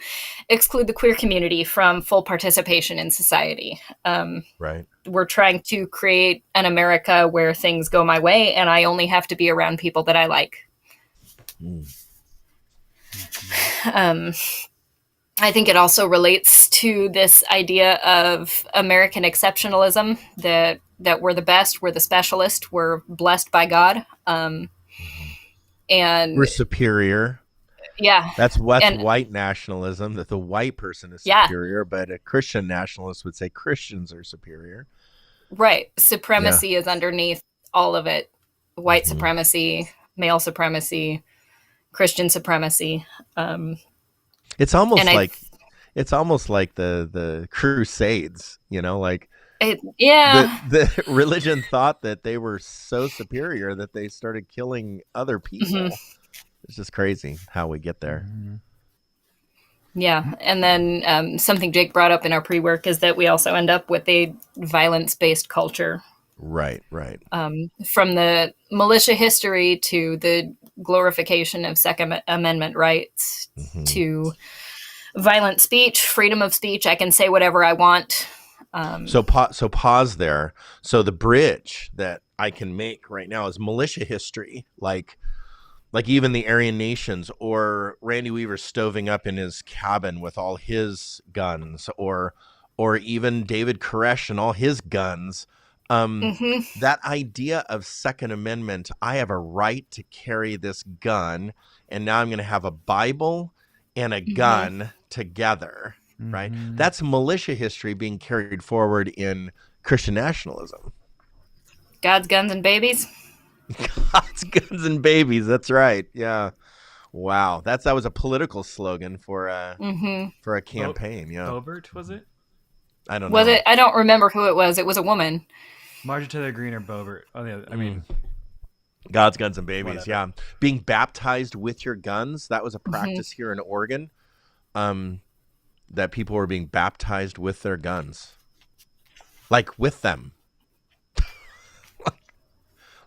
exclude the queer community from full participation in society. Right. We're trying to create an America where things go my way and I only have to be around people that I like. I think it also relates to this idea of American exceptionalism, that we're the best, we're the specialist, we're blessed by God. And we're superior. Yeah. That's white nationalism, that the white person is superior, but a Christian nationalist would say Christians are superior. Right. Supremacy is underneath all of it. White supremacy, male supremacy, Christian supremacy. It's almost like the Crusades, like the religion thought that they were so superior that they started killing other people. It's just crazy how we get there. Yeah. And then something Jake brought up in our pre-work is that we also end up with a violence-based culture. Right. From the militia history to the glorification of Second Amendment rights to violent speech, freedom of speech. I can say whatever I want. So pause there. So the bridge that I can make right now is militia history, like even the Aryan nations, or Randy Weaver stoving up in his cabin with all his guns, or even David Koresh and all his guns. That idea of Second Amendment, I have a right to carry this gun, and now I'm going to have a Bible and a gun together, right? That's militia history being carried forward in Christian nationalism. God's guns and babies. God's guns and babies. That's right. Yeah. Wow. That was a political slogan for a campaign. Yeah. Boebert, was it? I don't know. Was it? I don't remember who it was. It was a woman. Marjorie Taylor Greene or Boebert. Oh, yeah. I mean, God's guns and babies. Whatever. Yeah. Being baptized with your guns. That was a practice here in Oregon. That people were being baptized with their guns, like with them.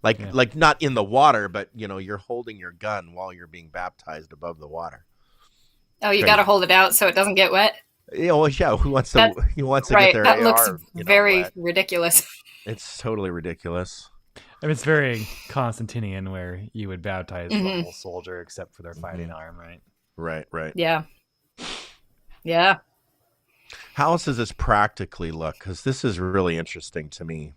Like not in the water, but you're holding your gun while you're being baptized above the water. Oh, you got to hold it out so it doesn't get wet. Yeah, who wants to get their That AR, looks very wet. ridiculous. It's totally ridiculous. I mean, it's very Constantinian, where you would baptize the whole soldier except for their fighting arm, right? Right. Yeah. How else does this practically look? Because this is really interesting to me.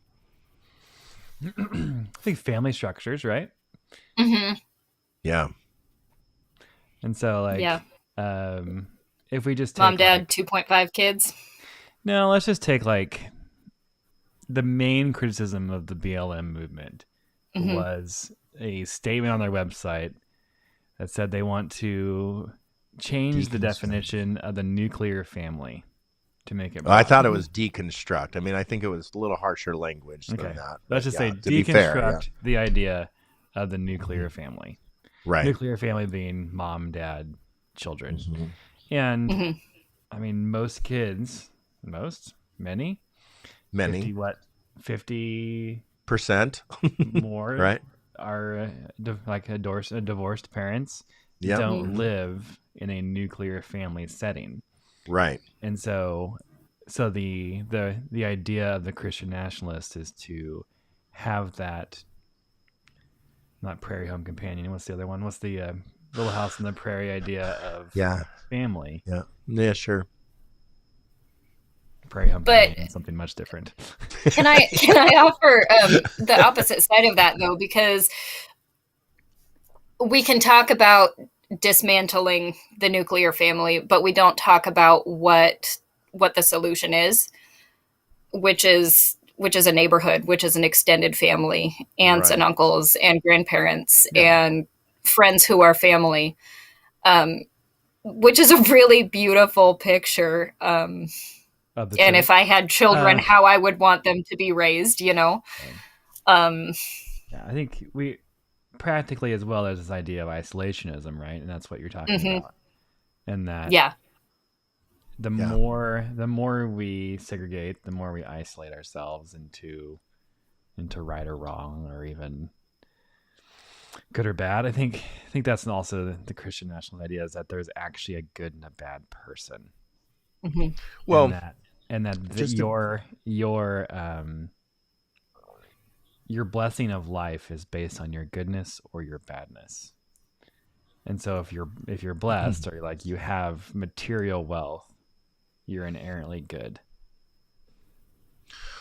I think family structures, right? Yeah. And so, if we just take mom, dad, 2.5 kids. No, let's just take the main criticism of the BLM movement was a statement on their website that said they want to change the definition of the nuclear family to make it. I thought it was deconstruct. I mean, I think it was a little harsher language than that. Let's just say deconstruct the idea of the nucler family. Right. Nuclear family being mom, dad, children. And I mean, most kids, many, 50% more, right, are divorced parents don't live in a nuclear family setting, right? And so the idea of the Christian nationalist is to have that, not prairie home companion. What's the other one? What's the Little House on the Prairie idea of family? Yeah, sure. Prairie home companion, something much different. Can I offer the opposite side of that though? Because we can talk about dismantling the nuclear family, but we don't talk about what the solution is, which is which is a neighborhood, which is an extended family, aunts and Right. uncles and grandparents Yeah. and friends who are family, which is a really beautiful picture. Of the And church. if I had children, Uh, how I would want them to be raised, you know? Um, yeah, I think we practically, as well as this idea of isolationism, right? And that's what you're talking mhm. about. And that Yeah. the more we segregate, the more we isolate ourselves into right or wrong, or even good or bad. I think that's also the Christian national idea, is that there's actually a good and a bad person, Mhm. and Well, that just to, your blessing of life is based on your goodness or your badness. And so if you're blessed, or like you have material wealth, you're inherently good.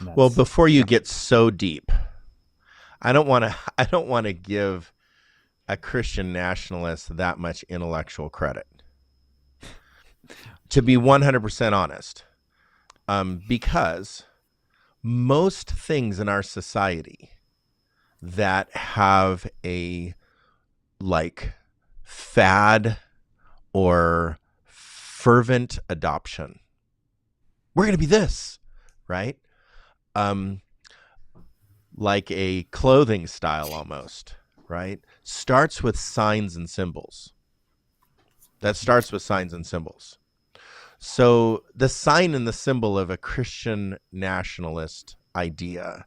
And well, that's before you get so deep, I don't want to I don't want to give a Christian nationalist that much intellectual credit. To be 100% honest, because most things in our society that have a like fad or fervent adoption, we're going to be this, right? Um, like a clothing style almost, right? Starts with signs and symbols. That starts with signs and symbols. So the sign and the symbol of a Christian nationalist idea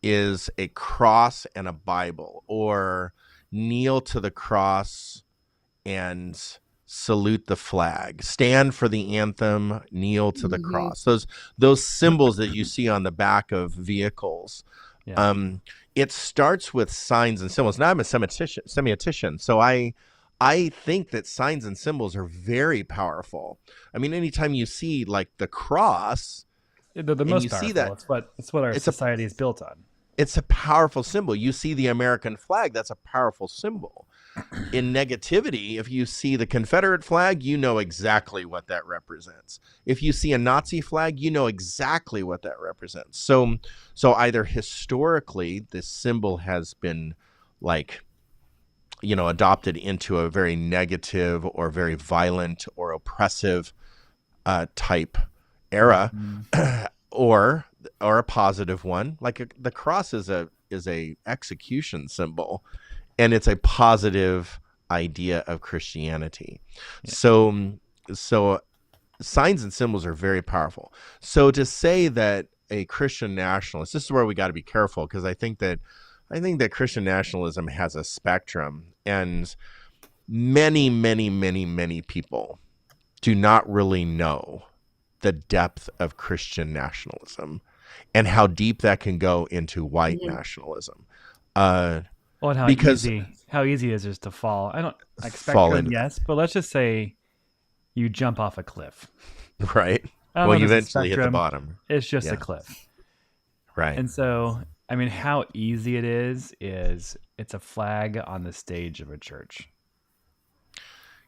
is a cross and a Bible, or kneel to the cross and salute the flag, stand for the anthem, kneel to the Mhm. cross. Those symbols that you see on the back of vehicles. yeah. Um, it starts with signs and symbols. Now I'm a semiotician, so I think that signs and symbols are very powerful. I mean, anytime you see like the cross They're the and you most see powerful. that, It's what our it's a society is built on. it's a powerful symbol. You see the American flag, that's a powerful symbol. In negativity, if you see the Confederate flag, you know exactly what that represents. If you see a Nazi flag, you know exactly what that represents. So either historically this symbol has been like, adopted into a very negative or very violent or oppressive type era, Mm-hmm. or a positive one. Like the cross is a execution symbol, and it's a positive idea of Christianity. Yeah. So signs and symbols are very powerful. So to say that a Christian nationalist, this is where we got to be careful, because I think that Christian nationalism has a spectrum, and many, many, many, many people do not really know the depth of Christian nationalism and how deep that can go into white Mhm. nationalism. Uh, Well, and how because easy it is just to fall. I don't like fall spectrum, into yes, but let's just say you jump off a cliff. that, right? I don't know Well, if you it's a eventually hit the spectrum. bottom. It's just a Yeah, cliff. right. And so, I mean, how easy it is it's a flag on the stage of a church.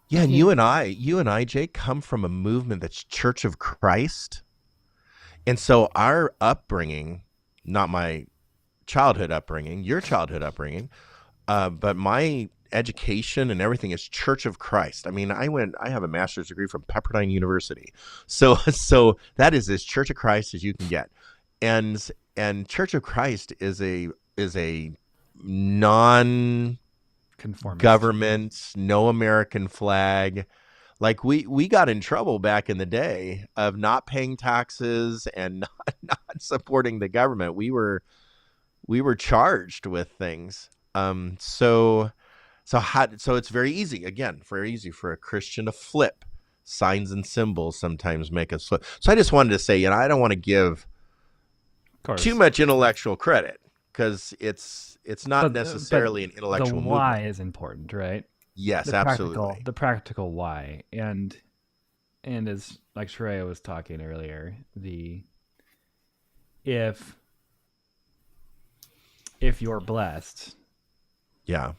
Yeah, and you and I, Jake, come from a movement that's Church of Christ. And so our upbringing, not my childhood upbringing, your childhood upbringing, but my education and everything is Church of Christ. I mean, I have a master's degree from Pepperdine University. So that is as Church of Christ as you can get. And Church of Christ is a non Conformist. government, no American flag. Like we got in trouble back in the day of not paying taxes and not supporting the government. We were charged with things. So it's very easy, again, very easy for a Christian to flip. Signs and symbols sometimes make us flip. So I just wanted to say, I don't want to give Of too course. much intellectual credit, because it's not But necessarily an the intellectual why movement. is important, right? Yes, The absolutely. practical why. And as like Shreya was talking earlier, the if if you're blessed, Yeah.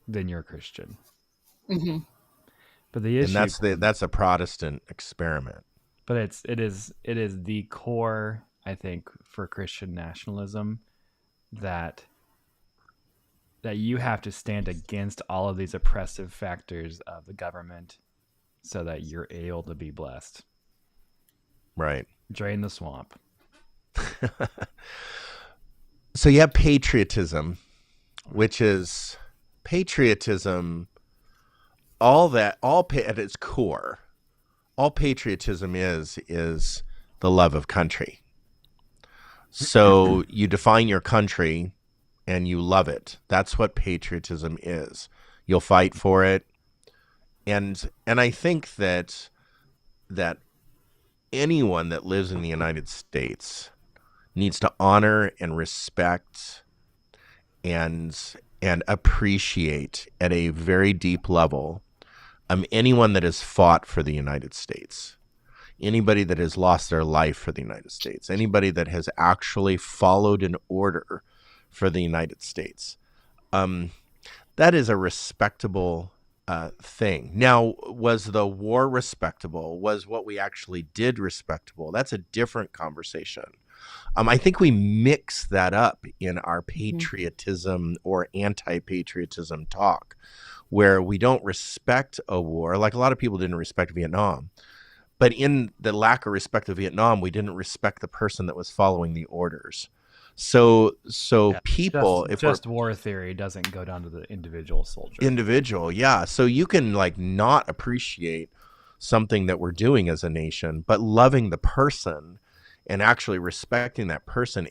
then you're Christian. Mhm. But the And issue that's a Protestant experiment. but it is the core I think, for Christian nationalism, that you have to stand against all of these oppressive factors of the government so that you're able to be blessed. Right. Drain the swamp. So you have patriotism, which is patriotism, at its core, all patriotism is the love of country. So you define your country and you love it. That's what patriotism is. You'll fight for it. And I think that anyone that lives in the United States needs to honor and respect and appreciate at a very deep level anyone that has fought for the United States, anybody that has lost their life for the United States, anybody that has actually followed an order for the United States. That is a respectable thing. Now, was the war respectable? Was what we actually did respectable? That's a different conversation. I think we mix that up in our patriotism or anti-patriotism talk, where we don't respect a war. Like a lot of people didn't respect Vietnam. But in the lack of respect of Vietnam, we didn't respect the person that was following the orders. So people, just war theory doesn't go down to the individual soldier. Yeah. So you can like not appreciate something that we're doing as a nation, but loving the person and actually respecting that person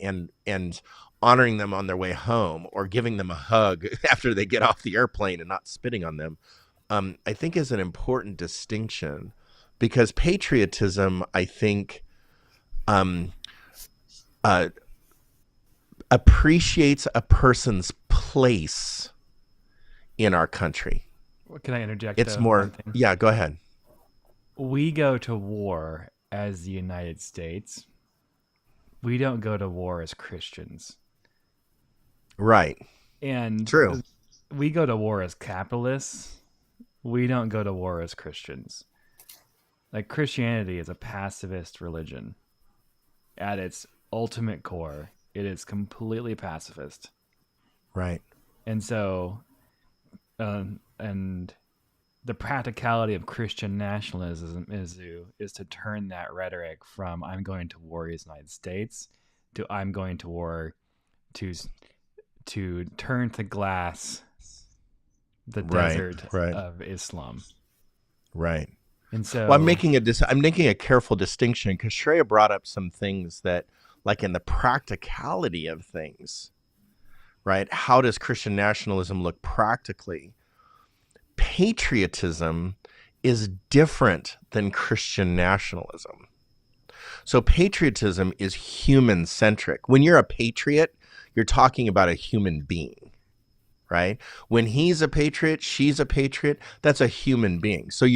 and honoring them on their way home or giving them a hug after they get off the airplane and not spitting on them, I think is an important distinction, because patriotism, I think, appreciates a person's place in our country. Can I interject? It's more, yeah, go ahead. We go to war as the United States. We don't go to war as Christians. Right. And true. We go to war as capitalists. We don't go to war as Christians. Like, Christianity is a pacifist religion. At its ultimate core, it is completely pacifist. Right. And so, and the practicality of Christian nationalism is to turn that rhetoric from "I'm going to war as the United States" to "I'm going to war to turn to glass the desert of Islam." Right. And so, well, I'm making a careful distinction, because Shreya brought up some things that, like, in the practicality of things, right? How does Christian nationalism look practically? Patriotism is different than Christian nationalism. So patriotism is human-centric. When you're a patriot, you're talking about a human being, right? When he's a patriot, she's a patriot, that's a human being. So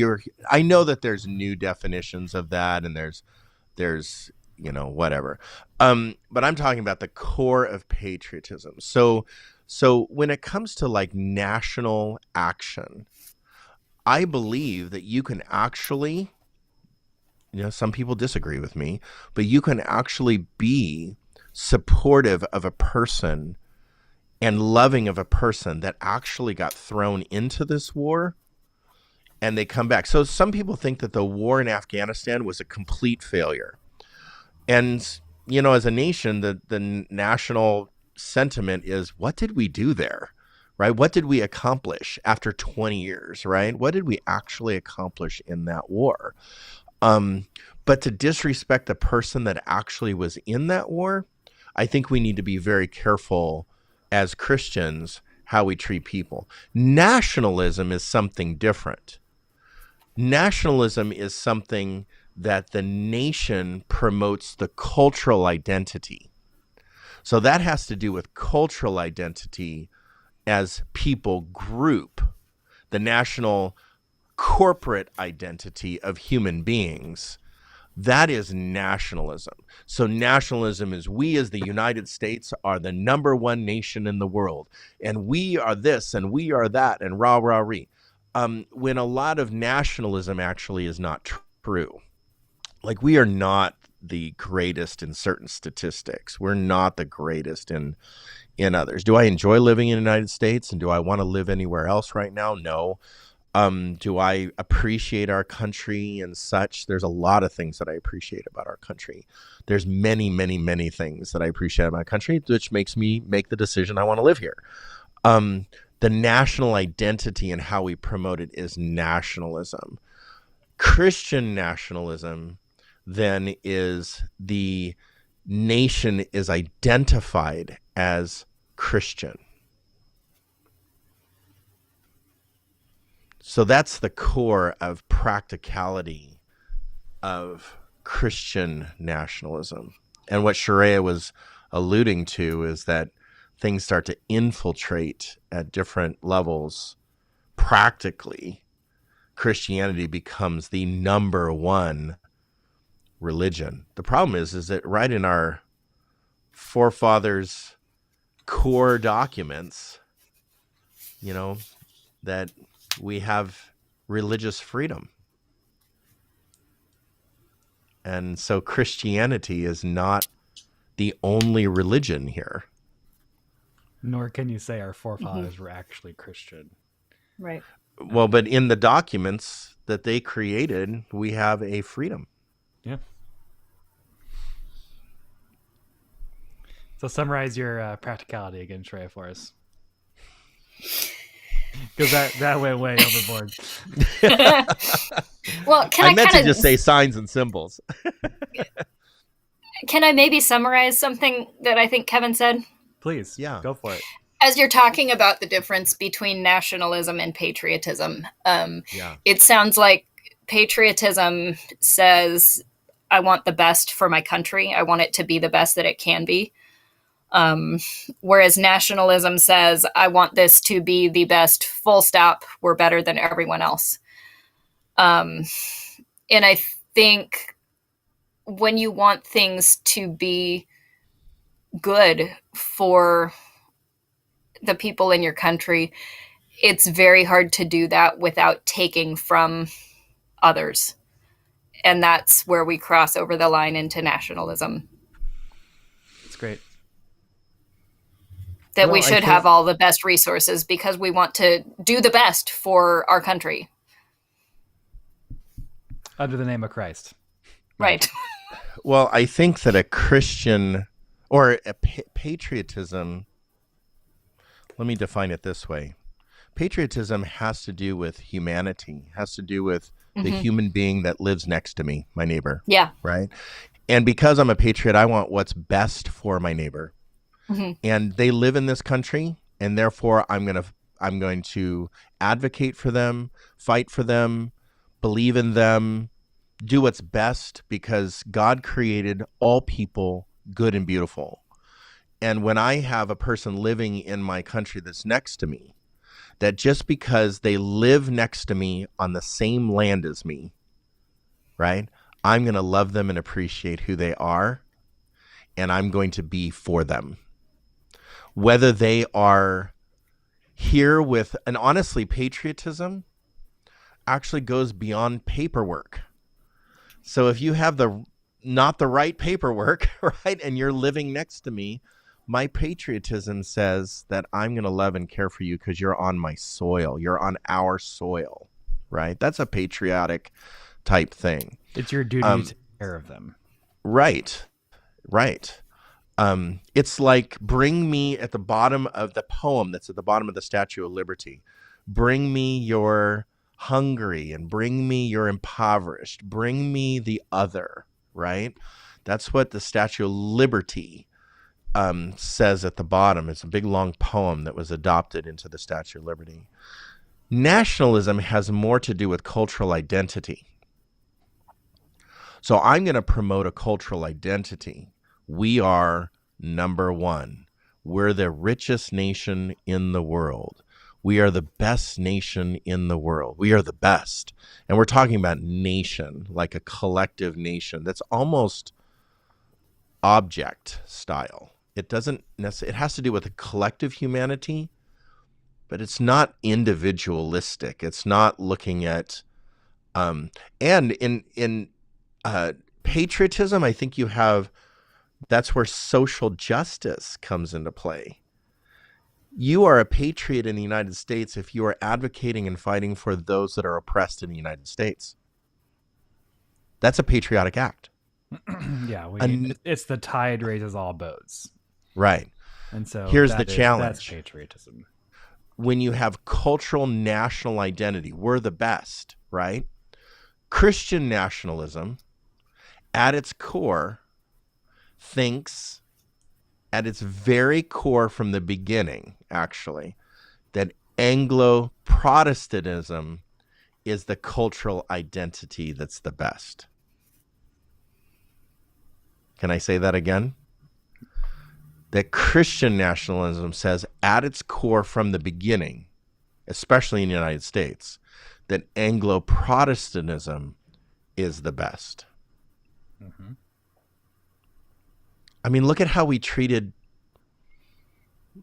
I know that there's new definitions of that, and there's whatever. But I'm talking about the core of patriotism. So when it comes to like national action, I believe that you can actually, some people disagree with me, but you can actually be supportive of a person and loving of a person that actually got thrown into this war and they come back. So some people think that the war in Afghanistan was a complete failure. And, as a nation, the national sentiment is, what did we do there, right? What did we accomplish after 20 years, right? What did we actually accomplish in that war? But to disrespect the person that actually was in that war, I think we need to be very careful as Christians how we treat people. Nationalism is something different. Nationalism is something that the nation promotes the cultural identity. So that has to do with cultural identity as people group, the national corporate identity of human beings. That is nationalism. So nationalism is, we as the United States are the number one nation in the world, and we are this and we are that, and rah, rah, ree. When a lot of nationalism actually is not true. Like, we are not the greatest in certain statistics. We're not the greatest in others. Do I enjoy living in the United States, and do I want to live anywhere else right now? No. Do I appreciate our country and such? There's a lot of things that I appreciate about our country. There's many, many, many things that I appreciate about my country, which makes me make the decision I want to live here. The national identity and how we promote it is nationalism. Christian nationalism then is the nation is identified as Christian. So that's the core of practicality of Christian nationalism. And what Sharia was alluding to is that things start to infiltrate at different levels. Practically, Christianity becomes the number one religion. The problem is that right in our forefathers' core documents, that we have religious freedom. And so Christianity is not the only religion here. Nor can you say our forefathers were actually Christian. Right. Well, but in the documents that they created, we have a freedom. Yeah. So summarize your practicality again, Trey, for us. Because that went way overboard. Well, I meant to just say signs and symbols. Can I maybe summarize something that I think Kevin said? Please, yeah, go for it. As you're talking about the difference between nationalism and patriotism, it sounds like patriotism says, I want the best for my country. I want it to be the best that it can be. Whereas nationalism says, I want this to be the best, full stop. We're better than everyone else. And I think when you want things to be good for the people in your country, it's very hard to do that without taking from others. And that's where we cross over the line into nationalism. That's great. That we should have all the best resources because we want to do the best for our country. Under the name of Christ. Right. Well, I think that a Christian or a patriotism, let me define it this way. Patriotism has to do with humanity, has to do with the human being that lives next to me, my neighbor. Yeah. Right. And because I'm a patriot, I want what's best for my neighbor. And they live in this country, and therefore I'm going to advocate for them, fight for them, believe in them, do what's best because God created all people good and beautiful. And when I have a person living in my country that's next to me, that just because they live next to me on the same land as me, right, I'm going to love them and appreciate who they are, and I'm going to be for them. Whether they are here with, and honestly, patriotism actually goes beyond paperwork. So if you have not the right paperwork, right, and you're living next to me, my patriotism says that I'm going to love and care for you because you're on my soil. You're on our soil, right? That's a patriotic type thing. It's your duty to take care of them. Right, right. It's like bring me at the bottom of the poem that's at the bottom of the Statue of Liberty. Bring me your hungry and bring me your impoverished. Bring me the other, right? That's what the Statue of Liberty says at the bottom. It's a big, long poem that was adopted into the Statue of Liberty. Nationalism has more to do with cultural identity. So I'm going to promote a cultural identity. We are number one. We're the richest nation in the world. We are the best nation in the world. We are the best. And we're talking about nation, like a collective nation that's almost object style. It doesn't necessarily, it has to do with a collective humanity, but it's not individualistic. It's not looking at, and in Patriotism, I think that's where social justice comes into play. You are a patriot in the United States if you are advocating and fighting for those that are oppressed in the United States. That's a patriotic act. Yeah, it's the tide raises all boats. Right. And so here's the challenge. That's patriotism. When you have cultural national identity, we're the best, right? Christian nationalism, at its core, thinks at its very core from the beginning, actually, that Anglo-Protestantism is the cultural identity that's the best. Can I say that again? That Christian nationalism says at its core from the beginning, especially in the United States, that Anglo-Protestantism is the best. Mm-hmm. I mean, look at how we treated,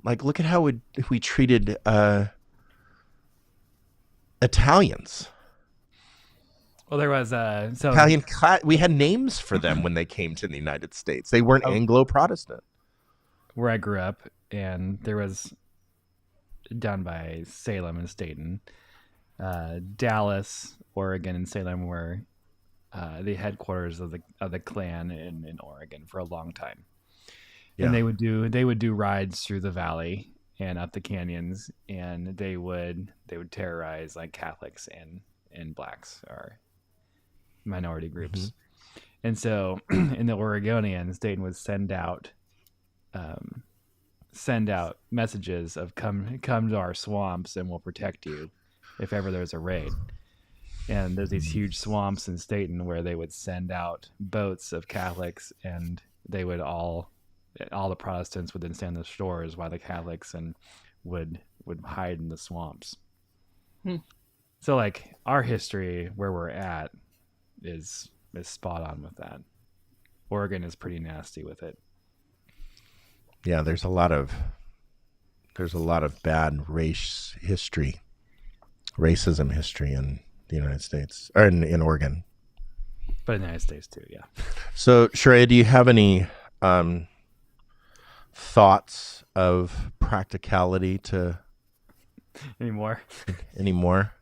we treated Italians. Well, there was we had names for them when they came to the United States. They weren't Anglo-Protestant. Where I grew up, and there was down by Salem and Staten, Dallas, Oregon, and Salem were the headquarters of the Klan in Oregon for a long time. Yeah. And they would do rides through the valley and up the canyons, and they would terrorize like Catholics and blacks or minority groups. Mm-hmm. And so in the Oregonians, Dayton would send out messages of come to our swamps and we'll protect you if ever there's a raid. And there's these huge swamps in Staten where they would send out boats of Catholics, and they would all the Protestants would then stand in the shores while the Catholics and would hide in the swamps. So like our history where we're at is spot on with that. Oregon is pretty nasty with it. Yeah, there's a lot of bad racism history in the United States, or in Oregon. But in the United States too, yeah. So, Sheree, do you have any thoughts of practicality to anymore?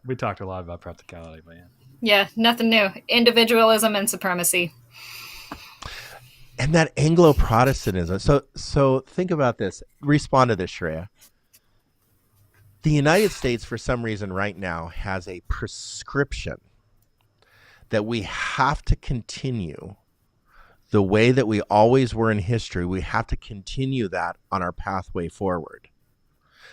We talked a lot about practicality, but yeah. Yeah, nothing new. Individualism and supremacy. And that Anglo-Protestantism. So think about this. Respond to this, Shreya. The United States, for some reason right now, has a prescription that we have to continue the way that we always were in history. We have to continue that on our pathway forward.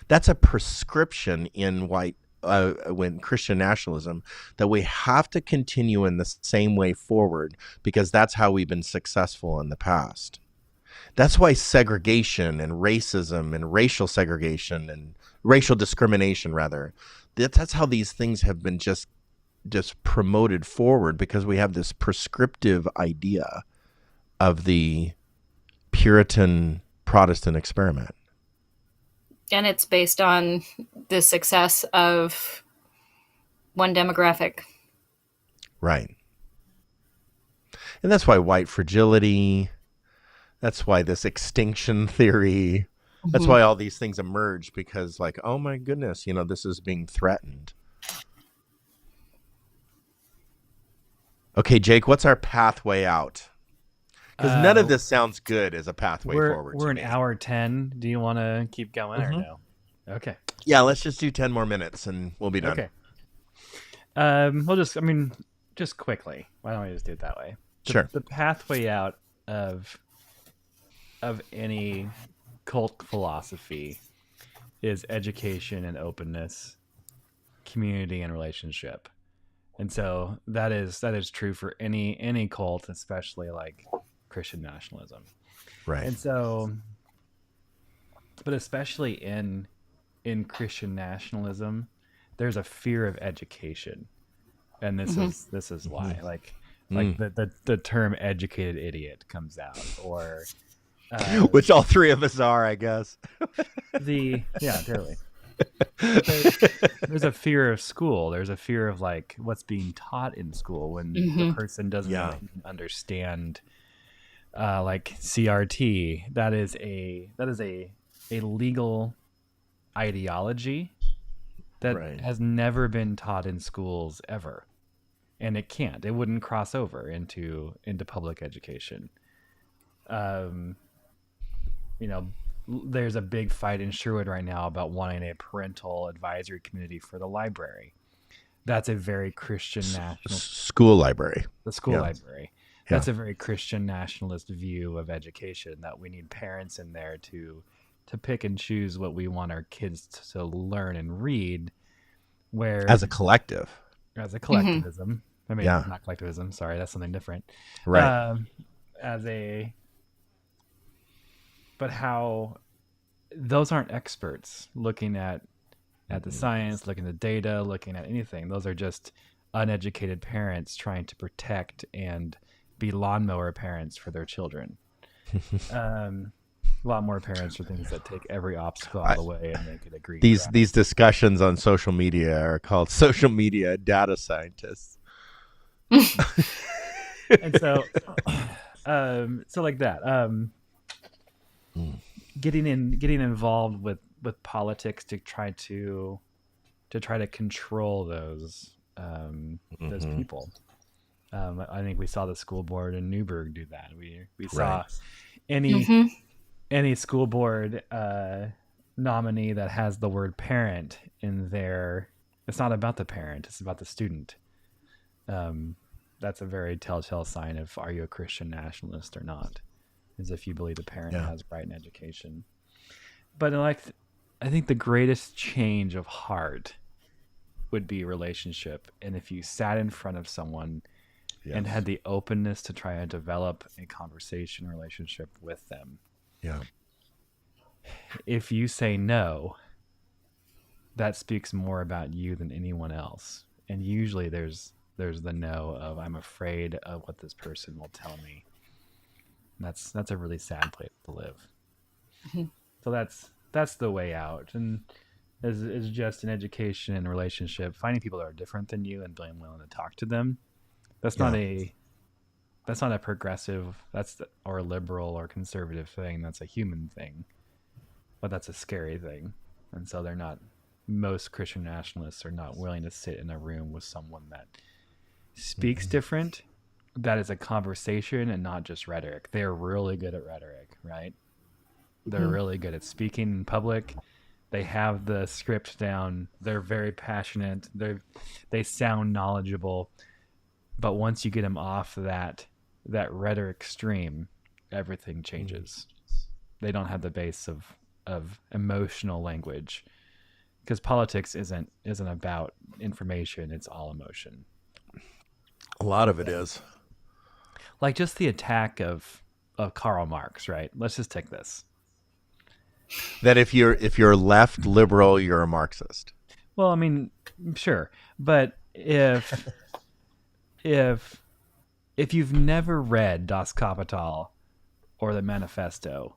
That's a prescription in when Christian nationalism, that we have to continue in the same way forward because that's how we've been successful in the past. That's why segregation and racism and racial segregation and racial discrimination, rather, that's how these things have been just promoted forward, because we have this prescriptive idea of the Puritan Protestant experiment. And it's based on the success of one demographic. Right. And that's why white fragility, that's why this extinction theory, that's why all these things emerge, because like, oh my goodness, this is being threatened. Okay, Jake, what's our pathway out? Because none of this sounds good as a pathway forward. We're an hour 10. Do you want to keep going or no? Okay. Yeah, let's just do 10 more minutes and we'll be done. Okay. Just quickly. Why don't we just do it that way? Sure. The pathway out of any cult philosophy is education and openness, community and relationship. And so that is true for any cult, especially like Christian nationalism. Right. And so, but especially in Christian nationalism, there's a fear of education. And this is why, like the term educated idiot comes out, or which all three of us are, I guess. Totally. There's a fear of school. There's a fear of like what's being taught in school when the person doesn't Yeah. really understand like CRT. That is a legal ideology that Right. has never been taught in schools ever, and it can't. It wouldn't cross over into public education. You know, there's a big fight in Sherwood right now about wanting a parental advisory committee for the library. That's a very Christian national School library. the school Yeah. library. That's a very Christian nationalist view of education, that we need parents in there to pick and choose what we want our kids to learn and read. Where As a collective. as a collectivism, I mean, Yeah. not collectivism. Sorry, that's something different. Right. But how those aren't experts looking at the science, looking at the data, looking at anything. Those are just uneducated parents trying to protect and be lawnmower parents for their children. A lot more parents for things that take every obstacle out of the way and make it a green grass. These discussions on social media are called social media data scientists. And so so like that, getting involved with politics to try to control those people. I think we saw the school board in Newburgh do that. We saw any school board nominee that has the word parent in there. It's not about the parent, it's about the student. That's a very telltale sign of, are you a Christian nationalist or not, is if you believe the parent has right in education. But I think the greatest change of heart would be relationship. And if you sat in front of someone and had the openness to try and develop a conversation relationship with them. Yeah. If you say no, that speaks more about you than anyone else. And usually there's the no of, I'm afraid of what this person will tell me. And that's a really sad place to live. So that's the way out. And is just an education and relationship, finding people that are different than you and being willing to talk to them. That's not a progressive, or liberal or conservative thing. That's a human thing, but that's a scary thing. And so most Christian nationalists are not willing to sit in a room with someone that speaks different. That is a conversation and not just rhetoric. They're really good at rhetoric, right? They're really good at speaking in public. They have the script down. They're very passionate. They sound knowledgeable. But once you get them off that rhetoric stream, everything changes. They don't have the base of emotional language, because politics isn't about information. It's all emotion. A lot of it is. Like just the attack of Karl Marx, right? Let's just take this. That if you're left liberal, you're a Marxist. Well, I mean, sure, but if you've never read Das Kapital or the Manifesto,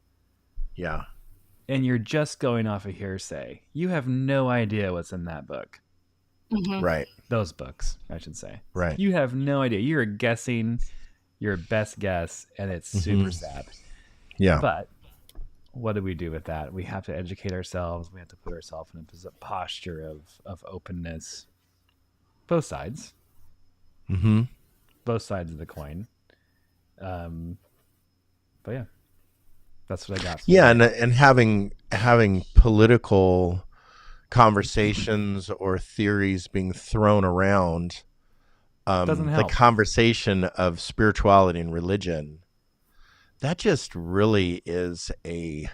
and you're just going off of hearsay, you have no idea what's in that book. Right. Those books, I should say. Right. You have no idea. You're guessing your best guess, and it's super sad. Yeah. But what do we do with that? We have to educate ourselves. We have to put ourselves in a posture of openness. Both sides. Both sides of the coin. But yeah, that's what I got. Yeah, and having political conversations or theories being thrown around, doesn't help. the conversation of spirituality and religion, that just really is a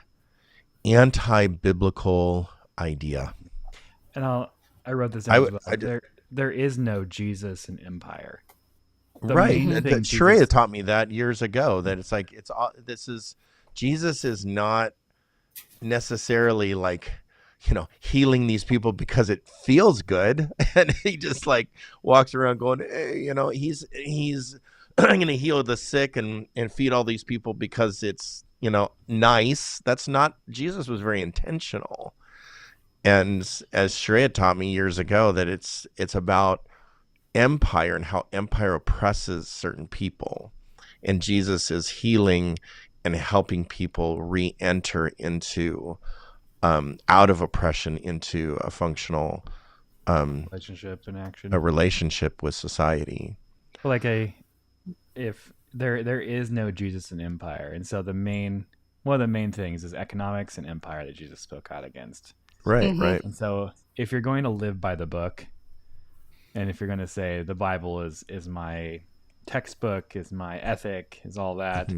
anti-biblical idea. And I wrote this down as well. There is no Jesus in empire. Right. Sharaya taught me that years ago, that it's like, Jesus is not necessarily like, healing these people because it feels good. And he just like walks around going, hey, he's going to heal the sick and feed all these people because it's, nice. That's not, Jesus was very intentional. And as Shreya taught me years ago, that it's about empire and how empire oppresses certain people. And Jesus is healing and helping people re-enter into out of oppression into a functional relationship and action. a relationship with society. Like if there is no Jesus in empire, and so one of the main things is economics and empire that Jesus spoke out against. Right, right. And so if you're going to live by the book, and if you're going to say the Bible is my textbook, is my ethic, is all that,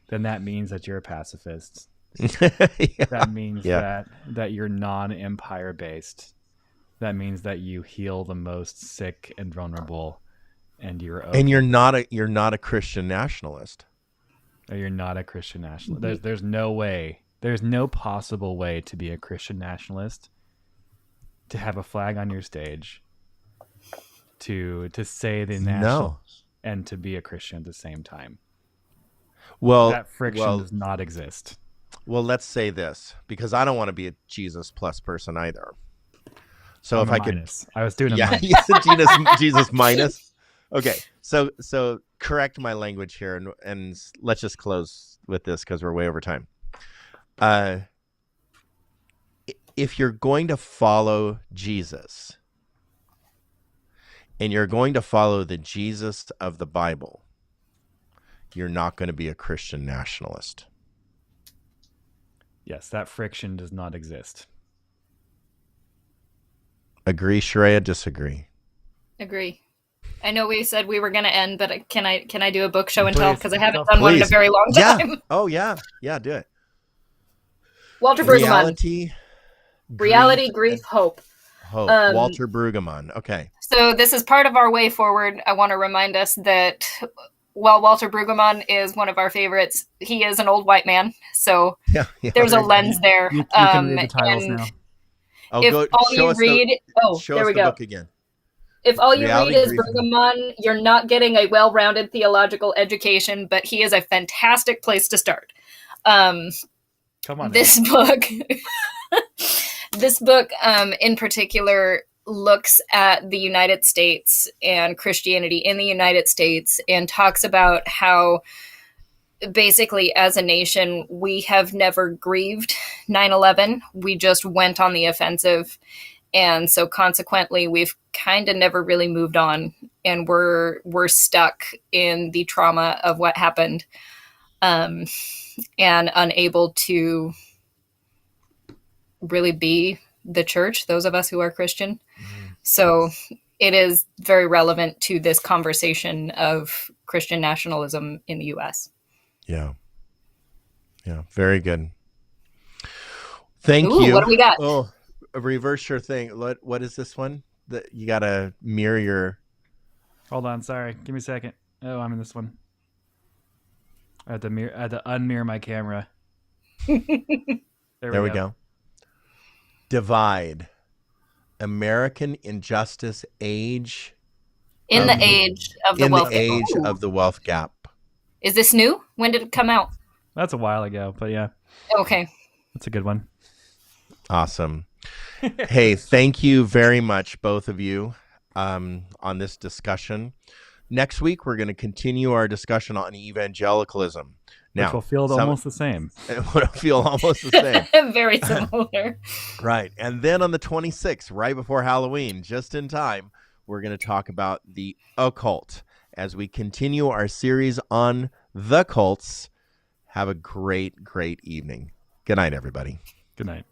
then that means that you're a pacifist. That means that you're non-empire based. That means that you heal the most sick and vulnerable, and you're not a Christian nationalist. Or you're not a Christian nationalist. There's no way. There's no possible way to be a Christian nationalist, to have a flag on your stage, to say the national, and to be a Christian at the same time. Well, that friction does not exist. Well, let's say this, because I don't want to be a Jesus plus person either. So I'm if I minus. I was doing a minus. Jesus minus. Okay, so correct my language here, and let's just close with this because we're way over time. If you're going to follow Jesus, and you're going to follow the Jesus of the Bible, you're not going to be a Christian nationalist. Yes, that friction does not exist. Agree, Shreya? Disagree? Agree. I know we said we were going to end, but can I do a book show and tell? Because I haven't done Please. one in a very long time. Yeah. Oh, yeah. Yeah, do it. Walter Brueggemann. Reality, Grief, Hope. Walter Brueggemann. Okay. So this is part of our way forward. I want to remind us that while Walter Brueggemann is one of our favorites, he is an old white man. So there's a lens there. You can read the titles now. If all you read... there we go. Book again. If all you read is Brueggemann, you're not getting a well-rounded theological education, but he is a fantastic place to start. Come on. This book in particular looks at the United States and Christianity in the United States and talks about how basically as a nation, we have never grieved 9/11. We just went on the offensive. And so consequently, we've kind of never really moved on, and we're stuck in the trauma of what happened, and unable to really be the church, those of us who are Christian. So it is very relevant to this conversation of Christian nationalism in the U.S. Yeah. Very good. Thank you. What do we got? Oh, reverse your thing. What is this one? That you gotta mirror your... Hold on, sorry. Give me a second. Oh, I'm in this one. I had to unmirror my camera. There we go. Divide. American Injustice Age. In the age of the wealth gap. In the age of the wealth gap. Is this new? When did it come out? That's a while ago, but yeah. Okay. That's a good one. Awesome. Hey, thank you very much, both of you, on this discussion. Next week, we're going to continue our discussion on evangelicalism. Which will feel almost the same. It will feel almost the same. Very similar. Right. And then on the 26th, right before Halloween, just in time, we're going to talk about the occult as we continue our series on the cults. Have a great, great evening. Good night, everybody. Good night.